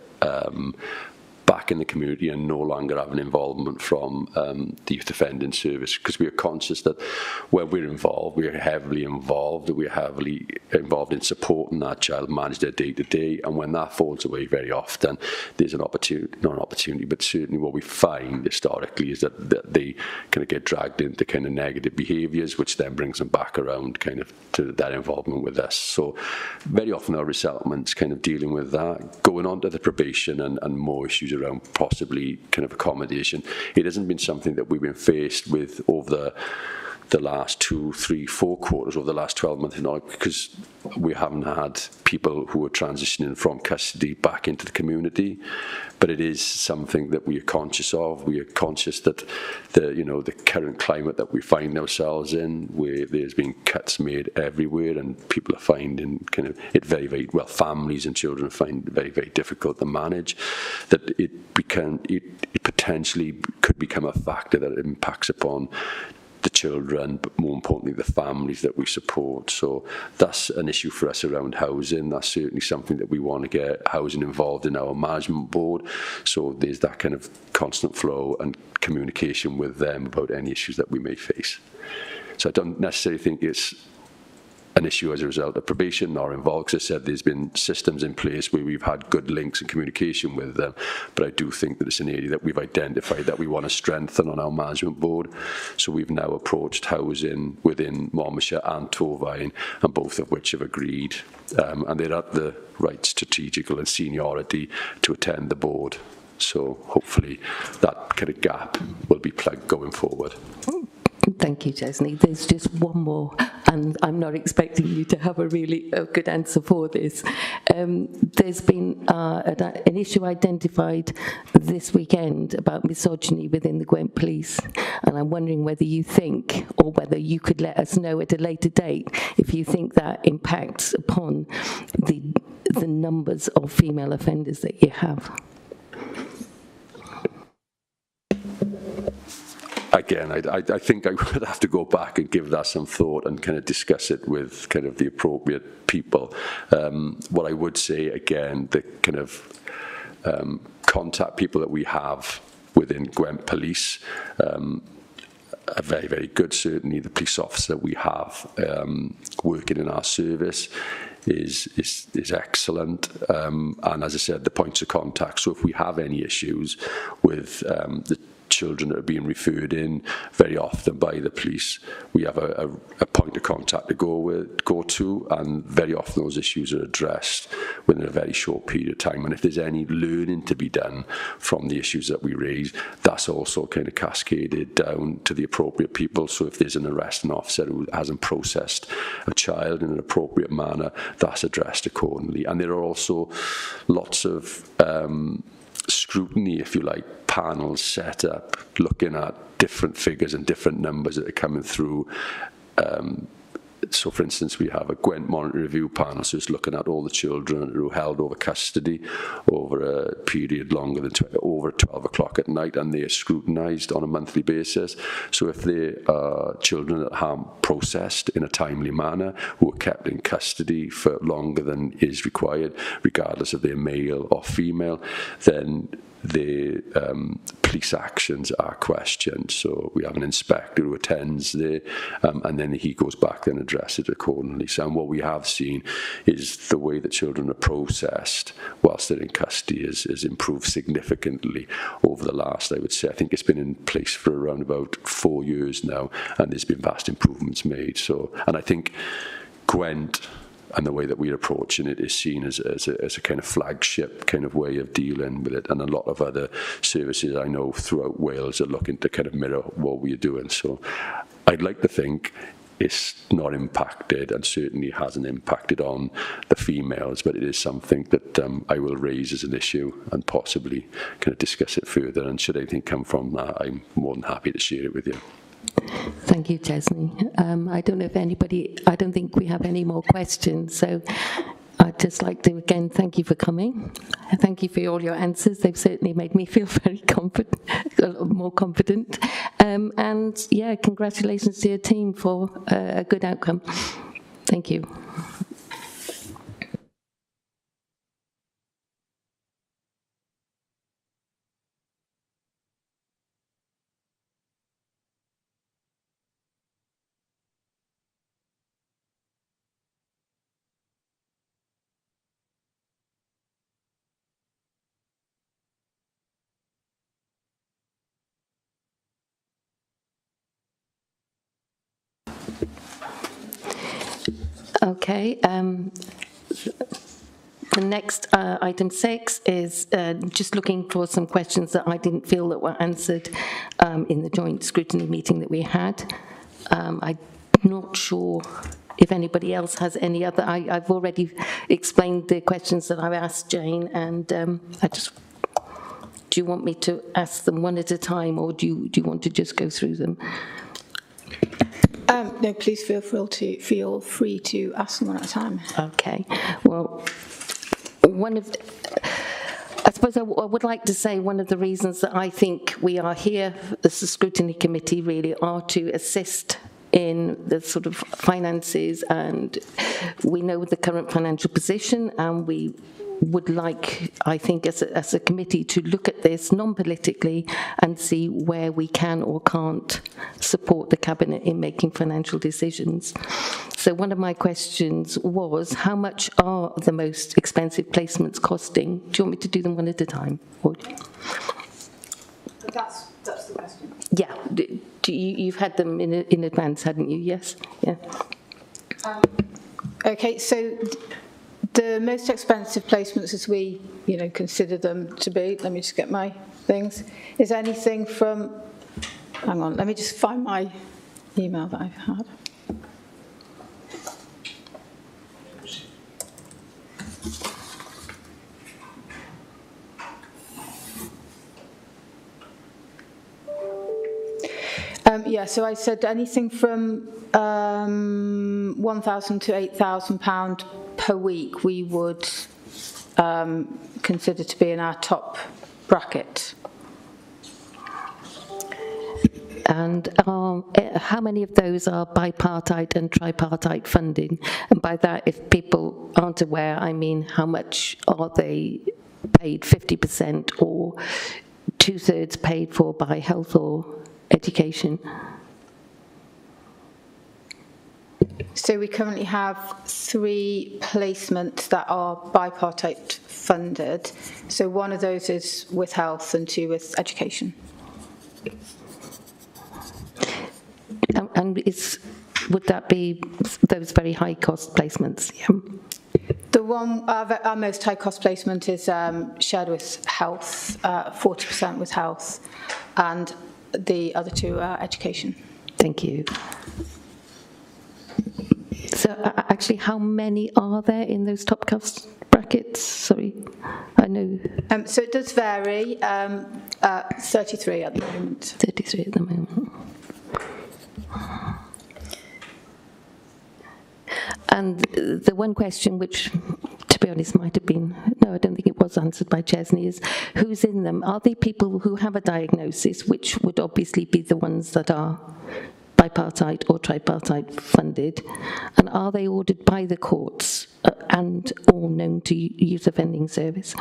back in the community and no longer have an involvement from the youth offending service, because we are conscious that when we're involved, we're heavily involved in supporting that child manage their day-to-day, and when that falls away, very often there's an opportunity, not an opportunity, but certainly what we find historically is that they kind of get dragged into kind of negative behaviours, which then brings them back around kind of to that involvement with us. So very often our resettlement's kind of dealing with that, going on to the probation and more issues around possibly kind of accommodation. It hasn't been something that we've been faced with over the last 2, 3, 4 quarters, over the last 12 months, because we haven't had people who are transitioning from custody back into the community. But it is something that we are conscious of. We are conscious that the current climate that we find ourselves in, where there's been cuts made everywhere, and people are finding kind of it very, very well. Families and children find it very, very difficult to manage. That it potentially could become a factor that impacts upon the children, but more importantly, the families that we support. So that's an issue for us around housing. That's certainly something that we want to get housing involved in our management board. So there's that kind of constant flow and communication with them about any issues that we may face. So I don't necessarily think it's an issue as a result of probation or involved. Because I said there's been systems in place where we've had good links and communication with them, but I do think that it's an area that we've identified that we want to strengthen on our management board. So we've now approached housing within Monmouthshire and Torfaen, and both of which have agreed, and they're at the right strategical and seniority to attend the board. So hopefully that kind of gap will be plugged going forward. Thank you, Chesney. There's just one more, and I'm not expecting you to have a really good answer for this. There's been an issue identified this weekend about misogyny within the Gwent Police, and I'm wondering whether you think, or whether you could let us know at a later date, if you think that impacts upon the numbers of female offenders that you have. Again, I think I would have to go back and give that some thought and kind of discuss it with kind of the appropriate people. What I would say, again, the kind of contact people that we have within Gwent Police are very, very good. Certainly the police officer we have working in our service is excellent, and as I said, the points of contact. So if we have any issues with the children that are being referred in, very often by the police, we have a point of contact to go to, and very often those issues are addressed within a very short period of time. And if there's any learning to be done from the issues that we raise, that's also kind of cascaded down to the appropriate people. So if there's an arresting officer who hasn't processed a child in an appropriate manner, that's addressed accordingly. And there are also lots of scrutiny, if you like, panels set up looking at different figures and different numbers that are coming through. So, for instance, we have a Gwent Monitor Review panel, so it's looking at all the children who are held over custody over a period longer than over 12 o'clock at night, and they are scrutinised on a monthly basis. So if they are children that aren't processed in a timely manner, who are kept in custody for longer than is required, regardless of their male or female, then the police actions are questioned. So we have an inspector who attends there, and then he goes back and addresses it accordingly. So what we have seen is the way that children are processed whilst they're in custody is improved significantly over the last, I would say, I think it's been in place for around about 4 years now, and there's been vast improvements made. So, and I think Gwent and the way that we're approaching it is seen as a kind of flagship kind of way of dealing with it. And a lot of other services I know throughout Wales are looking to kind of mirror what we're doing. So I'd like to think it's not impacted, and certainly hasn't impacted on the females, but it is something that I will raise as an issue and possibly kind of discuss it further, and should anything come from that, I'm more than happy to share it with you. Thank you, Chesney. I don't know if I don't think we have any more questions, so I'd just like to again thank you for coming. Thank you for all your answers. They've certainly made me feel very confident, more confident. And yeah, congratulations to your team for a good outcome. Thank you. Okay. The next item 6 is just looking for some questions that I didn't feel that were answered in the joint scrutiny meeting that we had. I'm not sure if anybody else has any other. I've already explained the questions that I've asked Jane, and do you want me to ask them one at a time, or do you want to just go through them? No, please feel free to ask them one at a time. Okay. Well, I suppose I would like to say one of the reasons that I think we are here as the scrutiny committee really are to assist in the sort of finances, and we know the current financial position, and we would like, I think, as a committee to look at this non-politically and see where we can or can't support the Cabinet in making financial decisions. So one of my questions was, how much are the most expensive placements costing? Do you want me to do them one at a time? Or... That's the question. Yeah, you've had them in advance, hadn't you? Yes? Yeah. Okay, so the most expensive placements, as we, consider them to be, let me just get my things, is anything from, hang on, let me just find my email that I've had. Yeah, so I said anything from £1,000 to £8,000 per week we would consider to be in our top bracket. And how many of those are bipartite and tripartite funding? And by that, if people aren't aware, I mean how much are they paid 50% or 2/3 paid for by health or education? So we currently have 3 placements that are bipartite funded. So one of those is with health and 2 with education. And would that be those very high cost placements? Yeah. The one, our most high cost placement is shared with health, 40% with health, and the other 2 are education. Thank you. So actually, how many are there in those top cost brackets? Sorry, I know. So it does vary. 33 at the moment. 33 at the moment. And the one question which, to be honest, might have been, no, I don't think it was answered by Chesney, is who's in them? Are they people who have a diagnosis, which would obviously be the ones that are bipartite or tripartite funded, and are they ordered by the courts and all known to Youth Offending Service?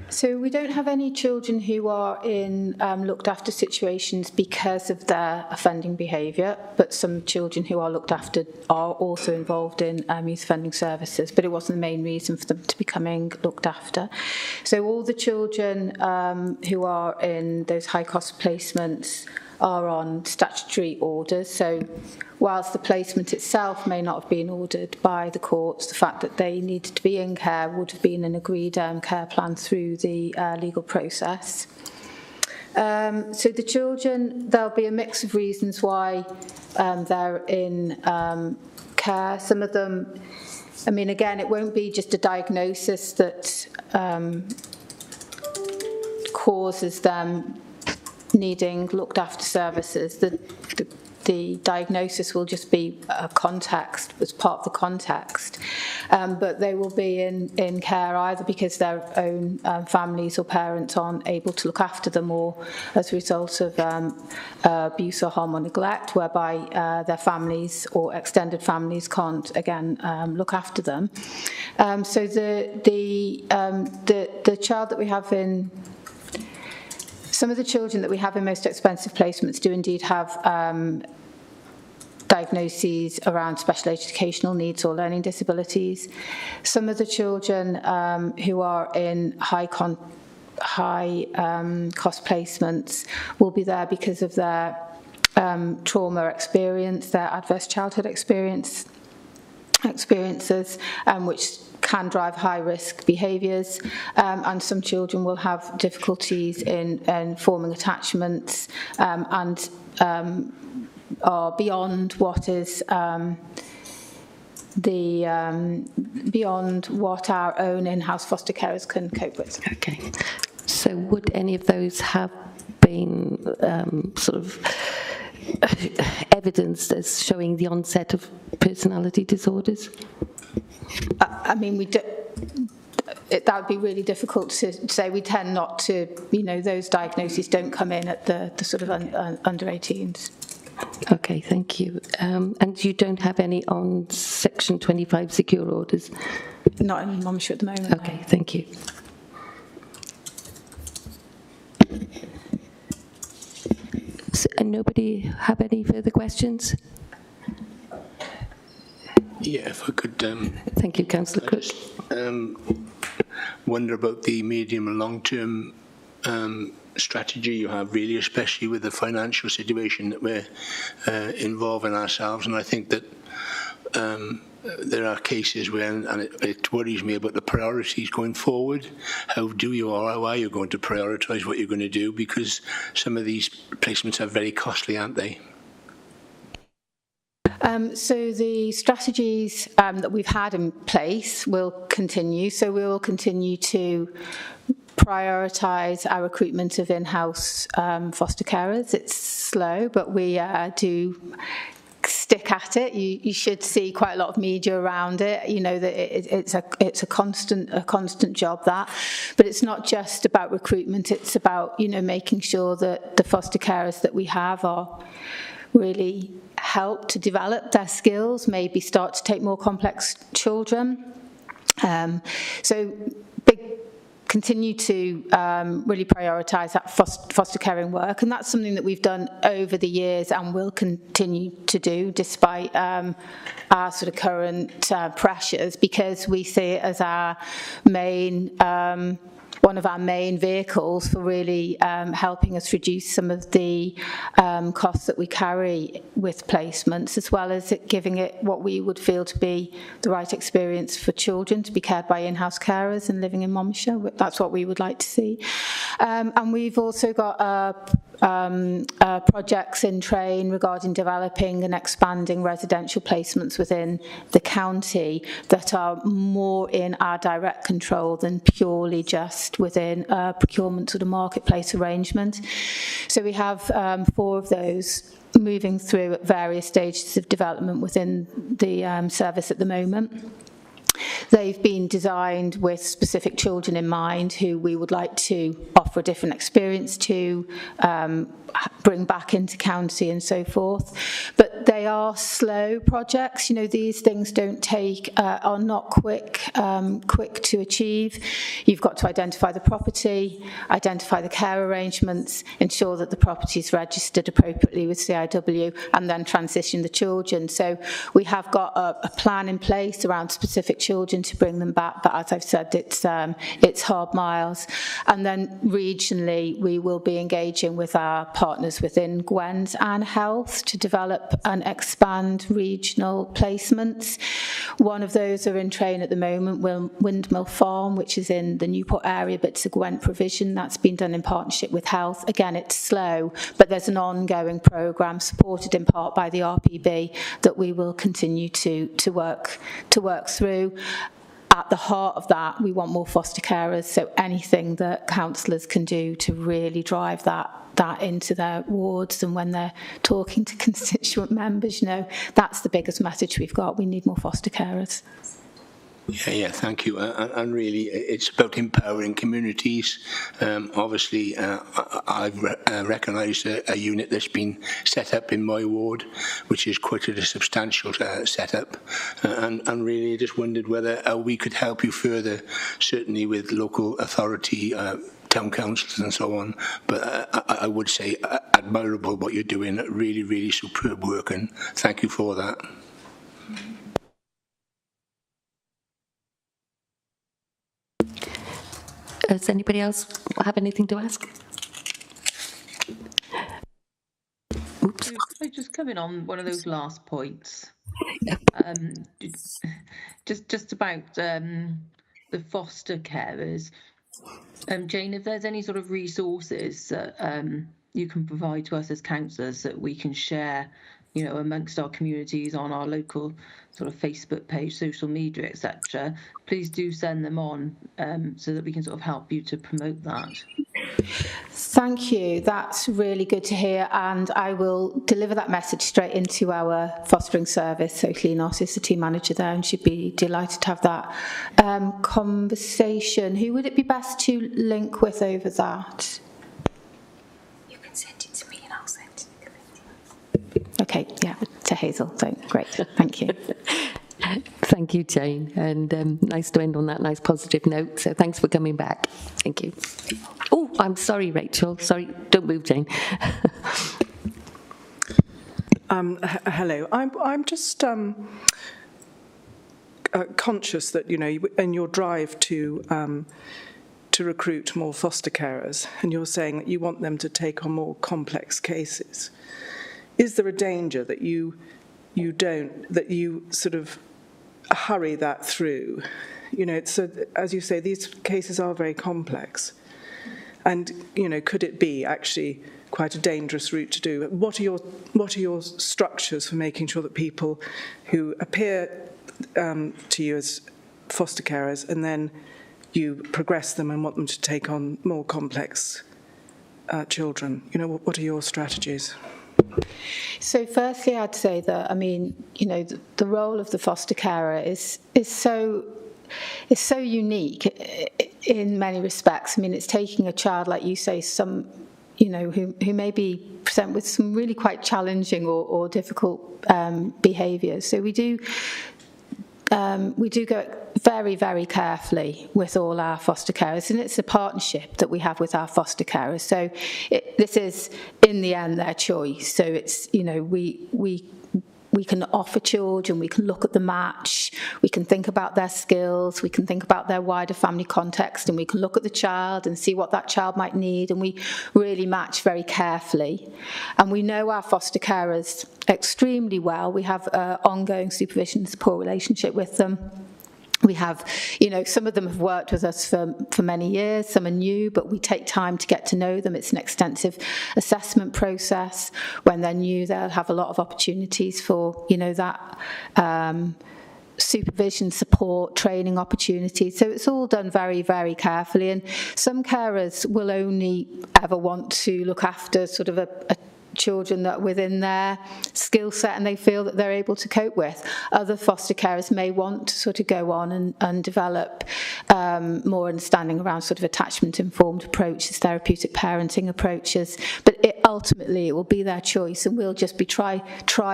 So we don't have any children who are in looked after situations because of their offending behaviour, but some children who are looked after are also involved in youth offending services, but it wasn't the main reason for them to be coming looked after. So all the children who are in those high cost placements are on statutory orders. So whilst the placement itself may not have been ordered by the courts, the fact that they needed to be in care would have been an agreed care plan through the legal process. So the children, there'll be a mix of reasons why they're in care. Some of them, I mean, again, it won't be just a diagnosis that causes them needing looked after services. The diagnosis will just be a context, as part of the context. But they will be in care either because their own families or parents aren't able to look after them, or as a result of abuse or harm or neglect, whereby their families or extended families can't, again, look after them. So the child that we have in... Some of the children that we have in most expensive placements do indeed have diagnoses around special educational needs or learning disabilities. Some of the children who are in high cost placements will be there because of their trauma experience, their adverse childhood experiences, which can drive high-risk behaviours, and some children will have difficulties in forming attachments and are beyond what is beyond what our own in-house foster carers can cope with. Okay. So would any of those have been sort of evidenced as showing the onset of personality disorders? I mean, that would be really difficult to say. We tend not to, those diagnoses don't come in at the sort of under 18s. Okay, thank you. And you don't have any on Section 25 secure orders? Not in Monmouthshire at the moment. Okay, thank you. So, and nobody have any further questions? Yeah, if I could... Thank you, Councillor Cook. Wonder about the medium and long-term strategy you have, really, especially with the financial situation that we're involving ourselves. And I think that there are cases where, and it worries me about the priorities going forward. How are you going to prioritise what you're going to do? Because some of these placements are very costly, aren't they? So the strategies that we've had in place will continue. So we will continue to prioritise our recruitment of in-house foster carers. It's slow, but we do stick at it. You should see quite a lot of media around it. You know that it's a constant job, that. But it's not just about recruitment. It's about making sure that the foster carers that we have are really help to develop their skills, maybe start to take more complex children. Continue to really prioritise that foster caring work, and that's something that we've done over the years and will continue to do despite our sort of current pressures, because we see it as our main one of our main vehicles for really helping us reduce some of the costs that we carry with placements, as well as giving it what we would feel to be the right experience for children to be cared by in-house carers and living in Monmouthshire. That's what we would like to see. And we've also got projects in train regarding developing and expanding residential placements within the county that are more in our direct control than purely just within a procurement sort of marketplace arrangement. So we have 4 of those moving through at various stages of development within the service at the moment. They've been designed with specific children in mind who we would like to offer a different experience to, bring back into county and so forth. But they are slow projects. These things don't take, are not quick to achieve. You've got to identify the property, identify the care arrangements, ensure that the property is registered appropriately with CIW, and then transition the children. So we have got a plan in place around specific children children to bring them back. But as I've said, it's hard miles. And then regionally, we will be engaging with our partners within Gwens and Health to develop and expand regional placements. One of those are in train at the moment, Windmill Farm, which is in the Newport area, but it's a Gwent provision that's been done in partnership with Health. Again, it's slow, but there's an ongoing programme supported in part by the RPB that we will continue to work through. At the heart of that, we want more foster carers, so anything that councillors can do to really drive that into their wards, and when they're talking to constituent members, that's the biggest message we've got. We need more foster carers. Yeah, thank you. And really, it's about empowering communities. Obviously, I've recognised a unit that's been set up in my ward, which is quite a substantial setup. And really, I just wondered whether we could help you further, certainly with local authority, town councils and so on. But I would say admirable what you're doing. Really, really superb work, and thank you for that. Does anybody else have anything to ask? Oops. So just coming on one of those last points, just about the foster carers. Jane, if there's any sort of resources that you can provide to us as councillors that we can share, amongst our communities on our local sort of Facebook page, social media, etc., please do send them on so that we can sort of help you to promote that. Thank you. That's really good to hear, and I will deliver that message straight into our fostering service. So Leanos is the team manager there, and she'd be delighted to have that conversation. Who would it be best to link with over that? You can send it to me and I'll send it to the committee. Okay, yeah, to Hazel. So great, thank you. Thank you, Jane, and nice to end on that nice positive note. So thanks for coming back. Thank you. Oh, I'm sorry, Rachel. Sorry, don't move, Jane. Hello. I'm just conscious that in your drive to recruit more foster carers, and you're saying that you want them to take on more complex cases. Is there a danger that you sort of hurry that through? So as you say, these cases are very complex, and could it be actually quite a dangerous route to do? What are your structures for making sure that people who appear to you as foster carers, and then you progress them and want them to take on more complex children? What are your strategies? So firstly, I'd say that, the role of the foster carer is so unique in many respects. It's taking a child, like you say, who maybe present with some really quite challenging or difficult behaviours. So we do go very, very carefully with all our foster carers, and it's a partnership that we have with our foster carers. So this is, in the end, their choice. So it's, we can offer children, we can look at the match, we can think about their skills, we can think about their wider family context, and we can look at the child and see what that child might need, and we really match very carefully. And we know our foster carers extremely well. We have an ongoing supervision and support relationship with them. We have, some of them have worked with us for many years, some are new, but we take time to get to know them. It's an extensive assessment process. When they're new, they'll have a lot of opportunities for, that supervision, support, training opportunities. So it's all done very, very carefully. And some carers will only ever want to look after sort of a children that are within their skill set and they feel that they're able to cope with. Other foster carers may want to sort of go on and develop more understanding around sort of attachment-informed approaches, therapeutic parenting approaches, but ultimately it will be their choice, and we'll just be try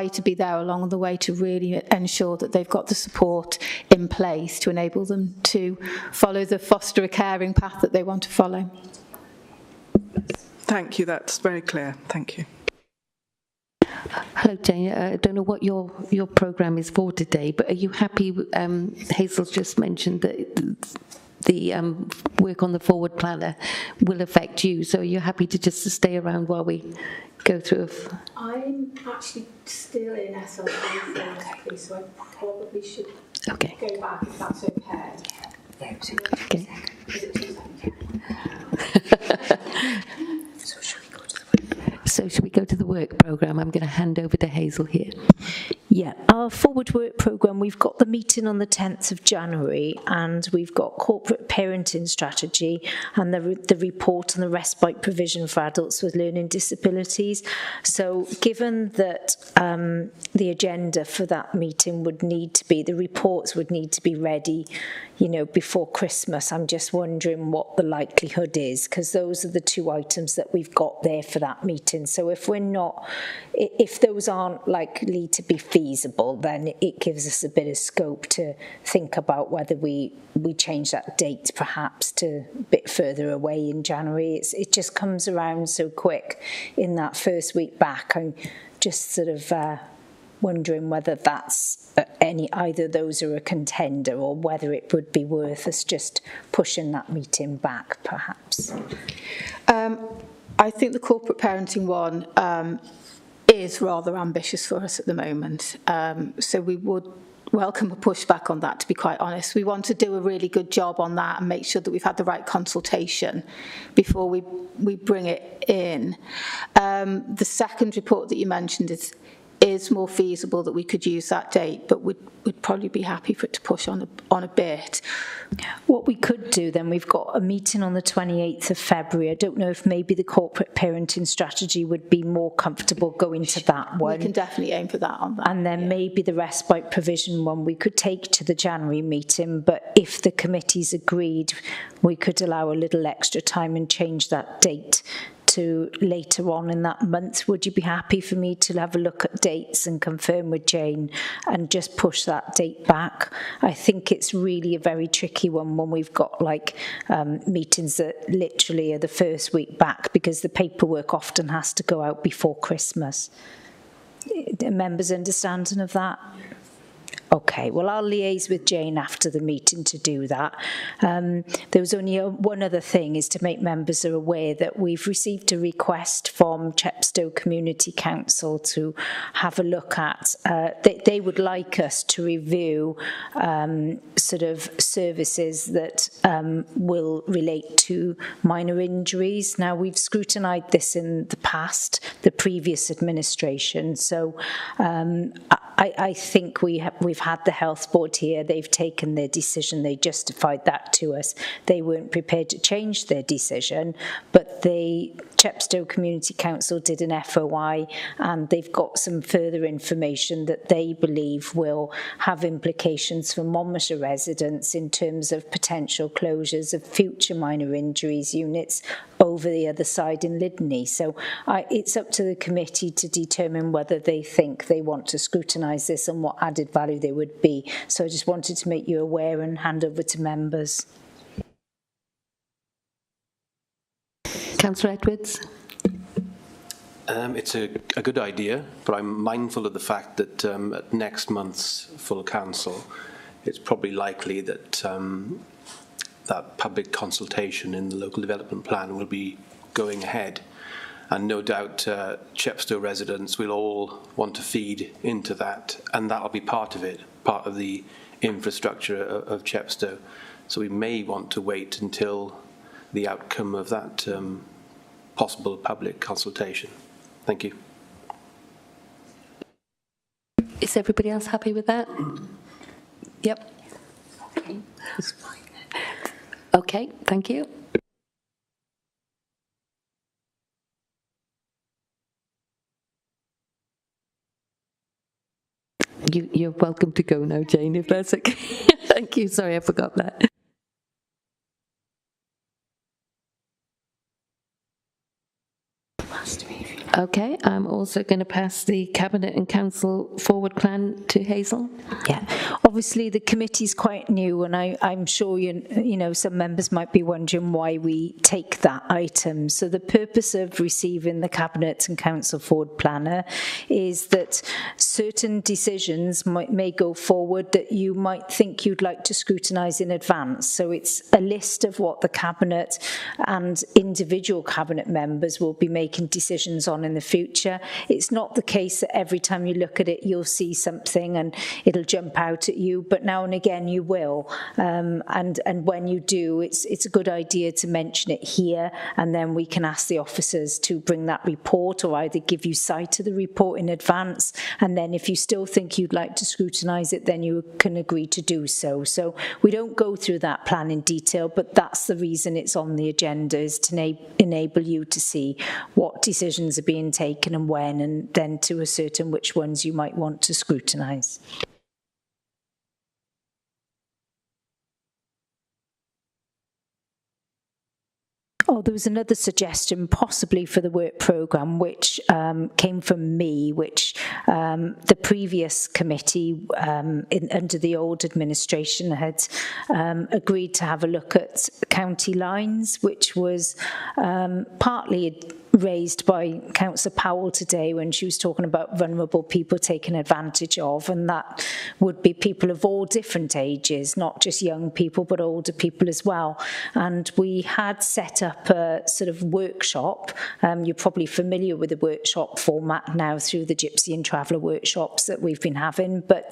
to be there along the way to really ensure that they've got the support in place to enable them to follow the foster caring path that they want to follow. Thank you, that's very clear. Thank you. Hello, Jane. I don't know what your programme is for today, but are you happy? Hazel's just mentioned that the work on the forward planner will affect you, so are you happy to just stay around while we go through? I'm actually still in SLP, so I probably should go back if that's okay. Okay. So should we go to the work programme? I'm going to hand over to Hazel here. Yeah, our forward work programme, we've got the meeting on the 10th of January and we've got corporate parenting strategy and the report on the respite provision for adults with learning disabilities. So given that the agenda for that meeting would need to be, the reports would need to be ready, you know, before Christmas, I'm just wondering what the likelihood is, because those are the two items that we've got there for that meeting. So if those aren't likely to be feasible, then it gives us a bit of scope to think about whether we change that date perhaps to a bit further away in January. It just comes around so quick in that first week back. I'm just sort of wondering whether that's either those are a contender or whether it would be worth us just pushing that meeting back perhaps. I think the corporate parenting one is rather ambitious for us at the moment. So we would welcome a pushback on that, to be quite honest. We want to do a really good job on that and make sure that we've had the right consultation before we bring it in. The second report that you mentioned is more feasible, that we could use that date, but we'd probably be happy for it to push on a bit. What we could do then, we've got a meeting on the 28th of February. I don't know if maybe the corporate parenting strategy would be more comfortable going to that one. We can definitely aim for that on that. And then maybe the respite provision one we could take to the January meeting, but if the committee's agreed, we could allow a little extra time and change that date to later on in that month. Would you be happy for me to have a look at dates and confirm with Jane and just push that date back? I think it's really a very tricky one when we've got like meetings that literally are the first week back, because the paperwork often has to go out before Christmas. Are members understanding of that? Okay, well, I'll liaise with Jane after the meeting to do that. There was only one other thing, is to make members are aware that we've received a request from Chepstow Community Council to have a look at, they would like us to review sort of services that will relate to minor injuries. Now, we've scrutinised this in the past, the previous administration, so I think we've had the health board here, they've taken their decision, they justified that to us. They weren't prepared to change their decision, but the Chepstow Community Council did an FOI and they've got some further information that they believe will have implications for Monmouthshire residents in terms of potential closures of future minor injuries units over the other side in Lydney. So it's up to the committee to determine whether they think they want to scrutinise this and what added value there would be. So I just wanted to make you aware and hand over to members. Councillor Edwards. It's a good idea, but I'm mindful of the fact that at next month's full council, it's probably likely that that public consultation in the local development plan will be going ahead. And no doubt Chepstow residents will all want to feed into that, and that'll be part of it, part of the infrastructure of Chepstow. So we may want to wait until the outcome of that possible public consultation. Thank you. Is everybody else happy with that? Yep. Okay, that's fine then. Okay, thank you. You're welcome to go now, Jane, if that's okay. Thank you. Sorry, I forgot that. Okay, I'm also going to pass the Cabinet and Council forward plan to Hazel. Yeah, obviously the committee's quite new, and I'm sure you know some members might be wondering why we take that item. So the purpose of receiving the Cabinet and Council forward planner is that certain decisions may go forward that you might think you'd like to scrutinise in advance. So it's a list of what the Cabinet and individual Cabinet members will be making decisions on in the future. It's not the case that every time you look at it you'll see something and it'll jump out at you, but now and again you will, and when you do, it's a good idea to mention it here, and then we can ask the officers to bring that report or either give you sight of the report in advance, and then if you still think you'd like to scrutinise it, then you can agree to do so. So we don't go through that plan in detail, but that's the reason it's on the agenda, is to enable you to see what decisions are being taken and when, and then to ascertain which ones you might want to scrutinise. Oh, there was another suggestion possibly for the work programme which came from me, which the previous committee under the old administration had agreed to have a look at county lines, which was partly raised by Councillor Powell today when she was talking about vulnerable people taken advantage of, and that would be people of all different ages, not just young people but older people as well. And we had set up a sort of workshop. You're probably familiar with the workshop format now through the Gypsy and Traveller workshops that we've been having, but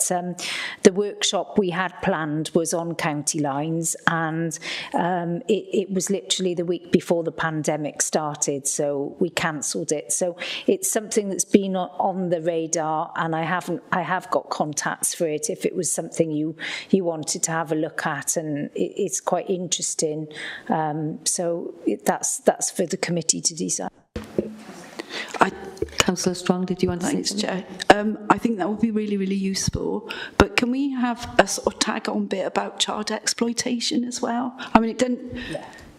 the workshop we had planned was on county lines, and it was literally the week before the pandemic started, so we cancelled it. So it's something that's been on the radar, and I have got contacts for it if it was something you wanted to have a look at, and it's quite interesting. So that's for the committee to decide. Councillor Strong, did you want to say something? Chair. I think that would be really, really useful. But can we have a sort of tag-on bit about child exploitation as well? I mean,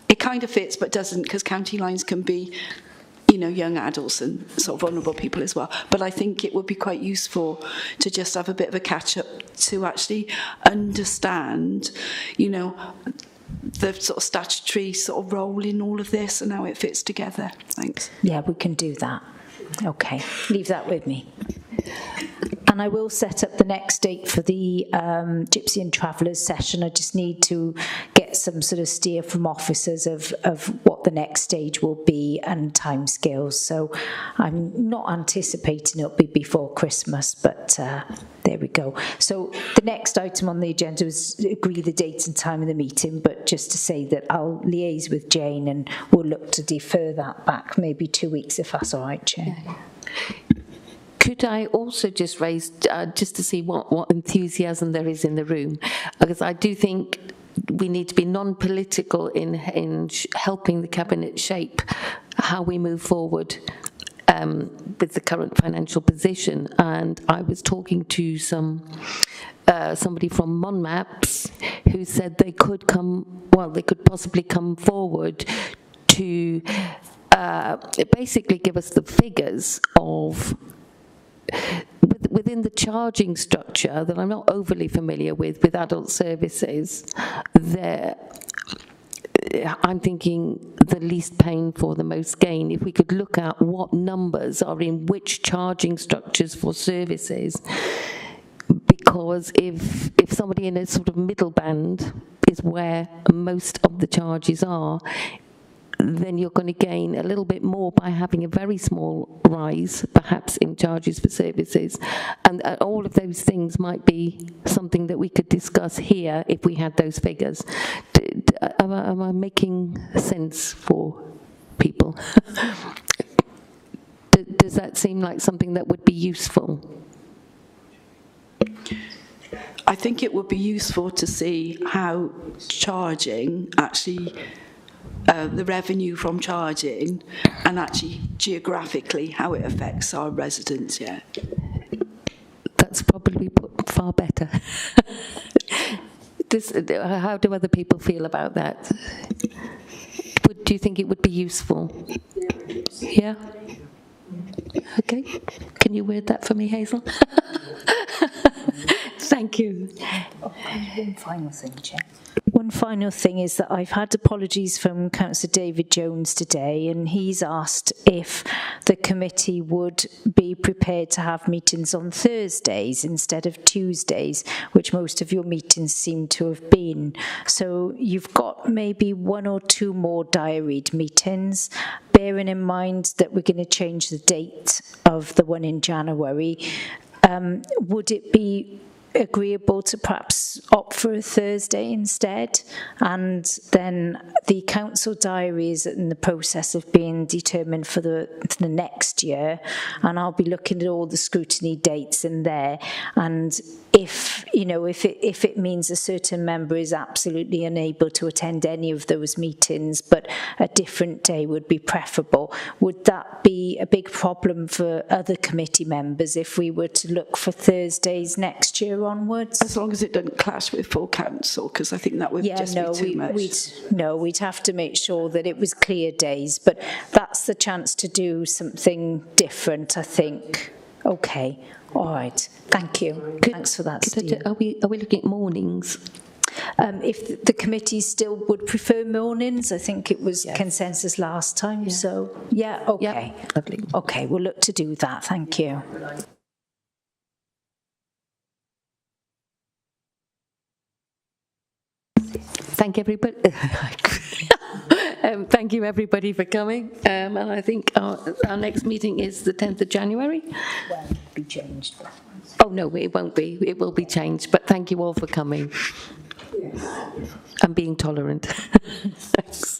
it kind of fits, but doesn't, because county lines can be, you know, young adults and sort of vulnerable people as well. But I think it would be quite useful to just have a bit of a catch-up to actually understand, you know, the sort of statutory sort of role in all of this and how it fits together. Thanks. Yeah, we can do that. Okay, leave that with me. And I will set up the next date for the Gypsy and Travellers session. I just need to get some sort of steer from officers of what the next stage will be and timescales. So I'm not anticipating it'll be before Christmas, but there we go. So the next item on the agenda is agree the date and time of the meeting, but just to say that I'll liaise with Jane and we'll look to defer that back maybe 2 weeks if that's all right, Chair. Yeah. Could I also just raise, just to see what enthusiasm there is in the room, because I do think we need to be non-political in helping the Cabinet shape how we move forward with the current financial position. And I was talking to somebody from MonMaps who said they could possibly come forward to basically give us the figures of within the charging structure that I'm not overly familiar with adult services. There, I'm thinking the least pain for the most gain. If we could look at what numbers are in which charging structures for services, because if somebody in a sort of middle band is where most of the charges are, then you're going to gain a little bit more by having a very small rise, perhaps, in charges for services. And all of those things might be something that we could discuss here if we had those figures. Am I making sense for people? Does that seem like something that would be useful? I think it would be useful to see how charging actually the revenue from charging and actually geographically how it affects our residents, yeah. That's probably put far better. How do other people feel about that? Do you think it would be useful? Yeah? Okay, can you word that for me, Hazel? Thank you. One final thing, Chair. One final thing is that I've had apologies from Councillor David Jones today, and he's asked if the committee would be prepared to have meetings on Thursdays instead of Tuesdays, which most of your meetings seem to have been. So you've got maybe 1 or 2 more diaried meetings, bearing in mind that we're going to change the date of the one in January. Would it be agreeable to perhaps opt for a Thursday instead, and then the council diary is in the process of being determined for the next year, and I'll be looking at all the scrutiny dates in there, and if it means a certain member is absolutely unable to attend any of those meetings but a different day would be preferable, would that be a big problem for other committee members if we were to look for Thursdays next year onwards? As long as it doesn't clash with full council, because I think that would be too much. We'd have to make sure that it was clear days, but that's the chance to do something different, I think. Okay, all right, thank you. Thanks for that, Steve. Are we looking at mornings? If the committee still would prefer mornings, I think it was consensus last time, so yeah, okay. Yep. Lovely. Okay, we'll look to do that, thank you. Thank everybody. Thank you everybody for coming. And I think our next meeting is the 10th of January. Well, it'll be changed. Oh no, it won't be. It will be changed. But thank you all for coming and being tolerant. Thanks.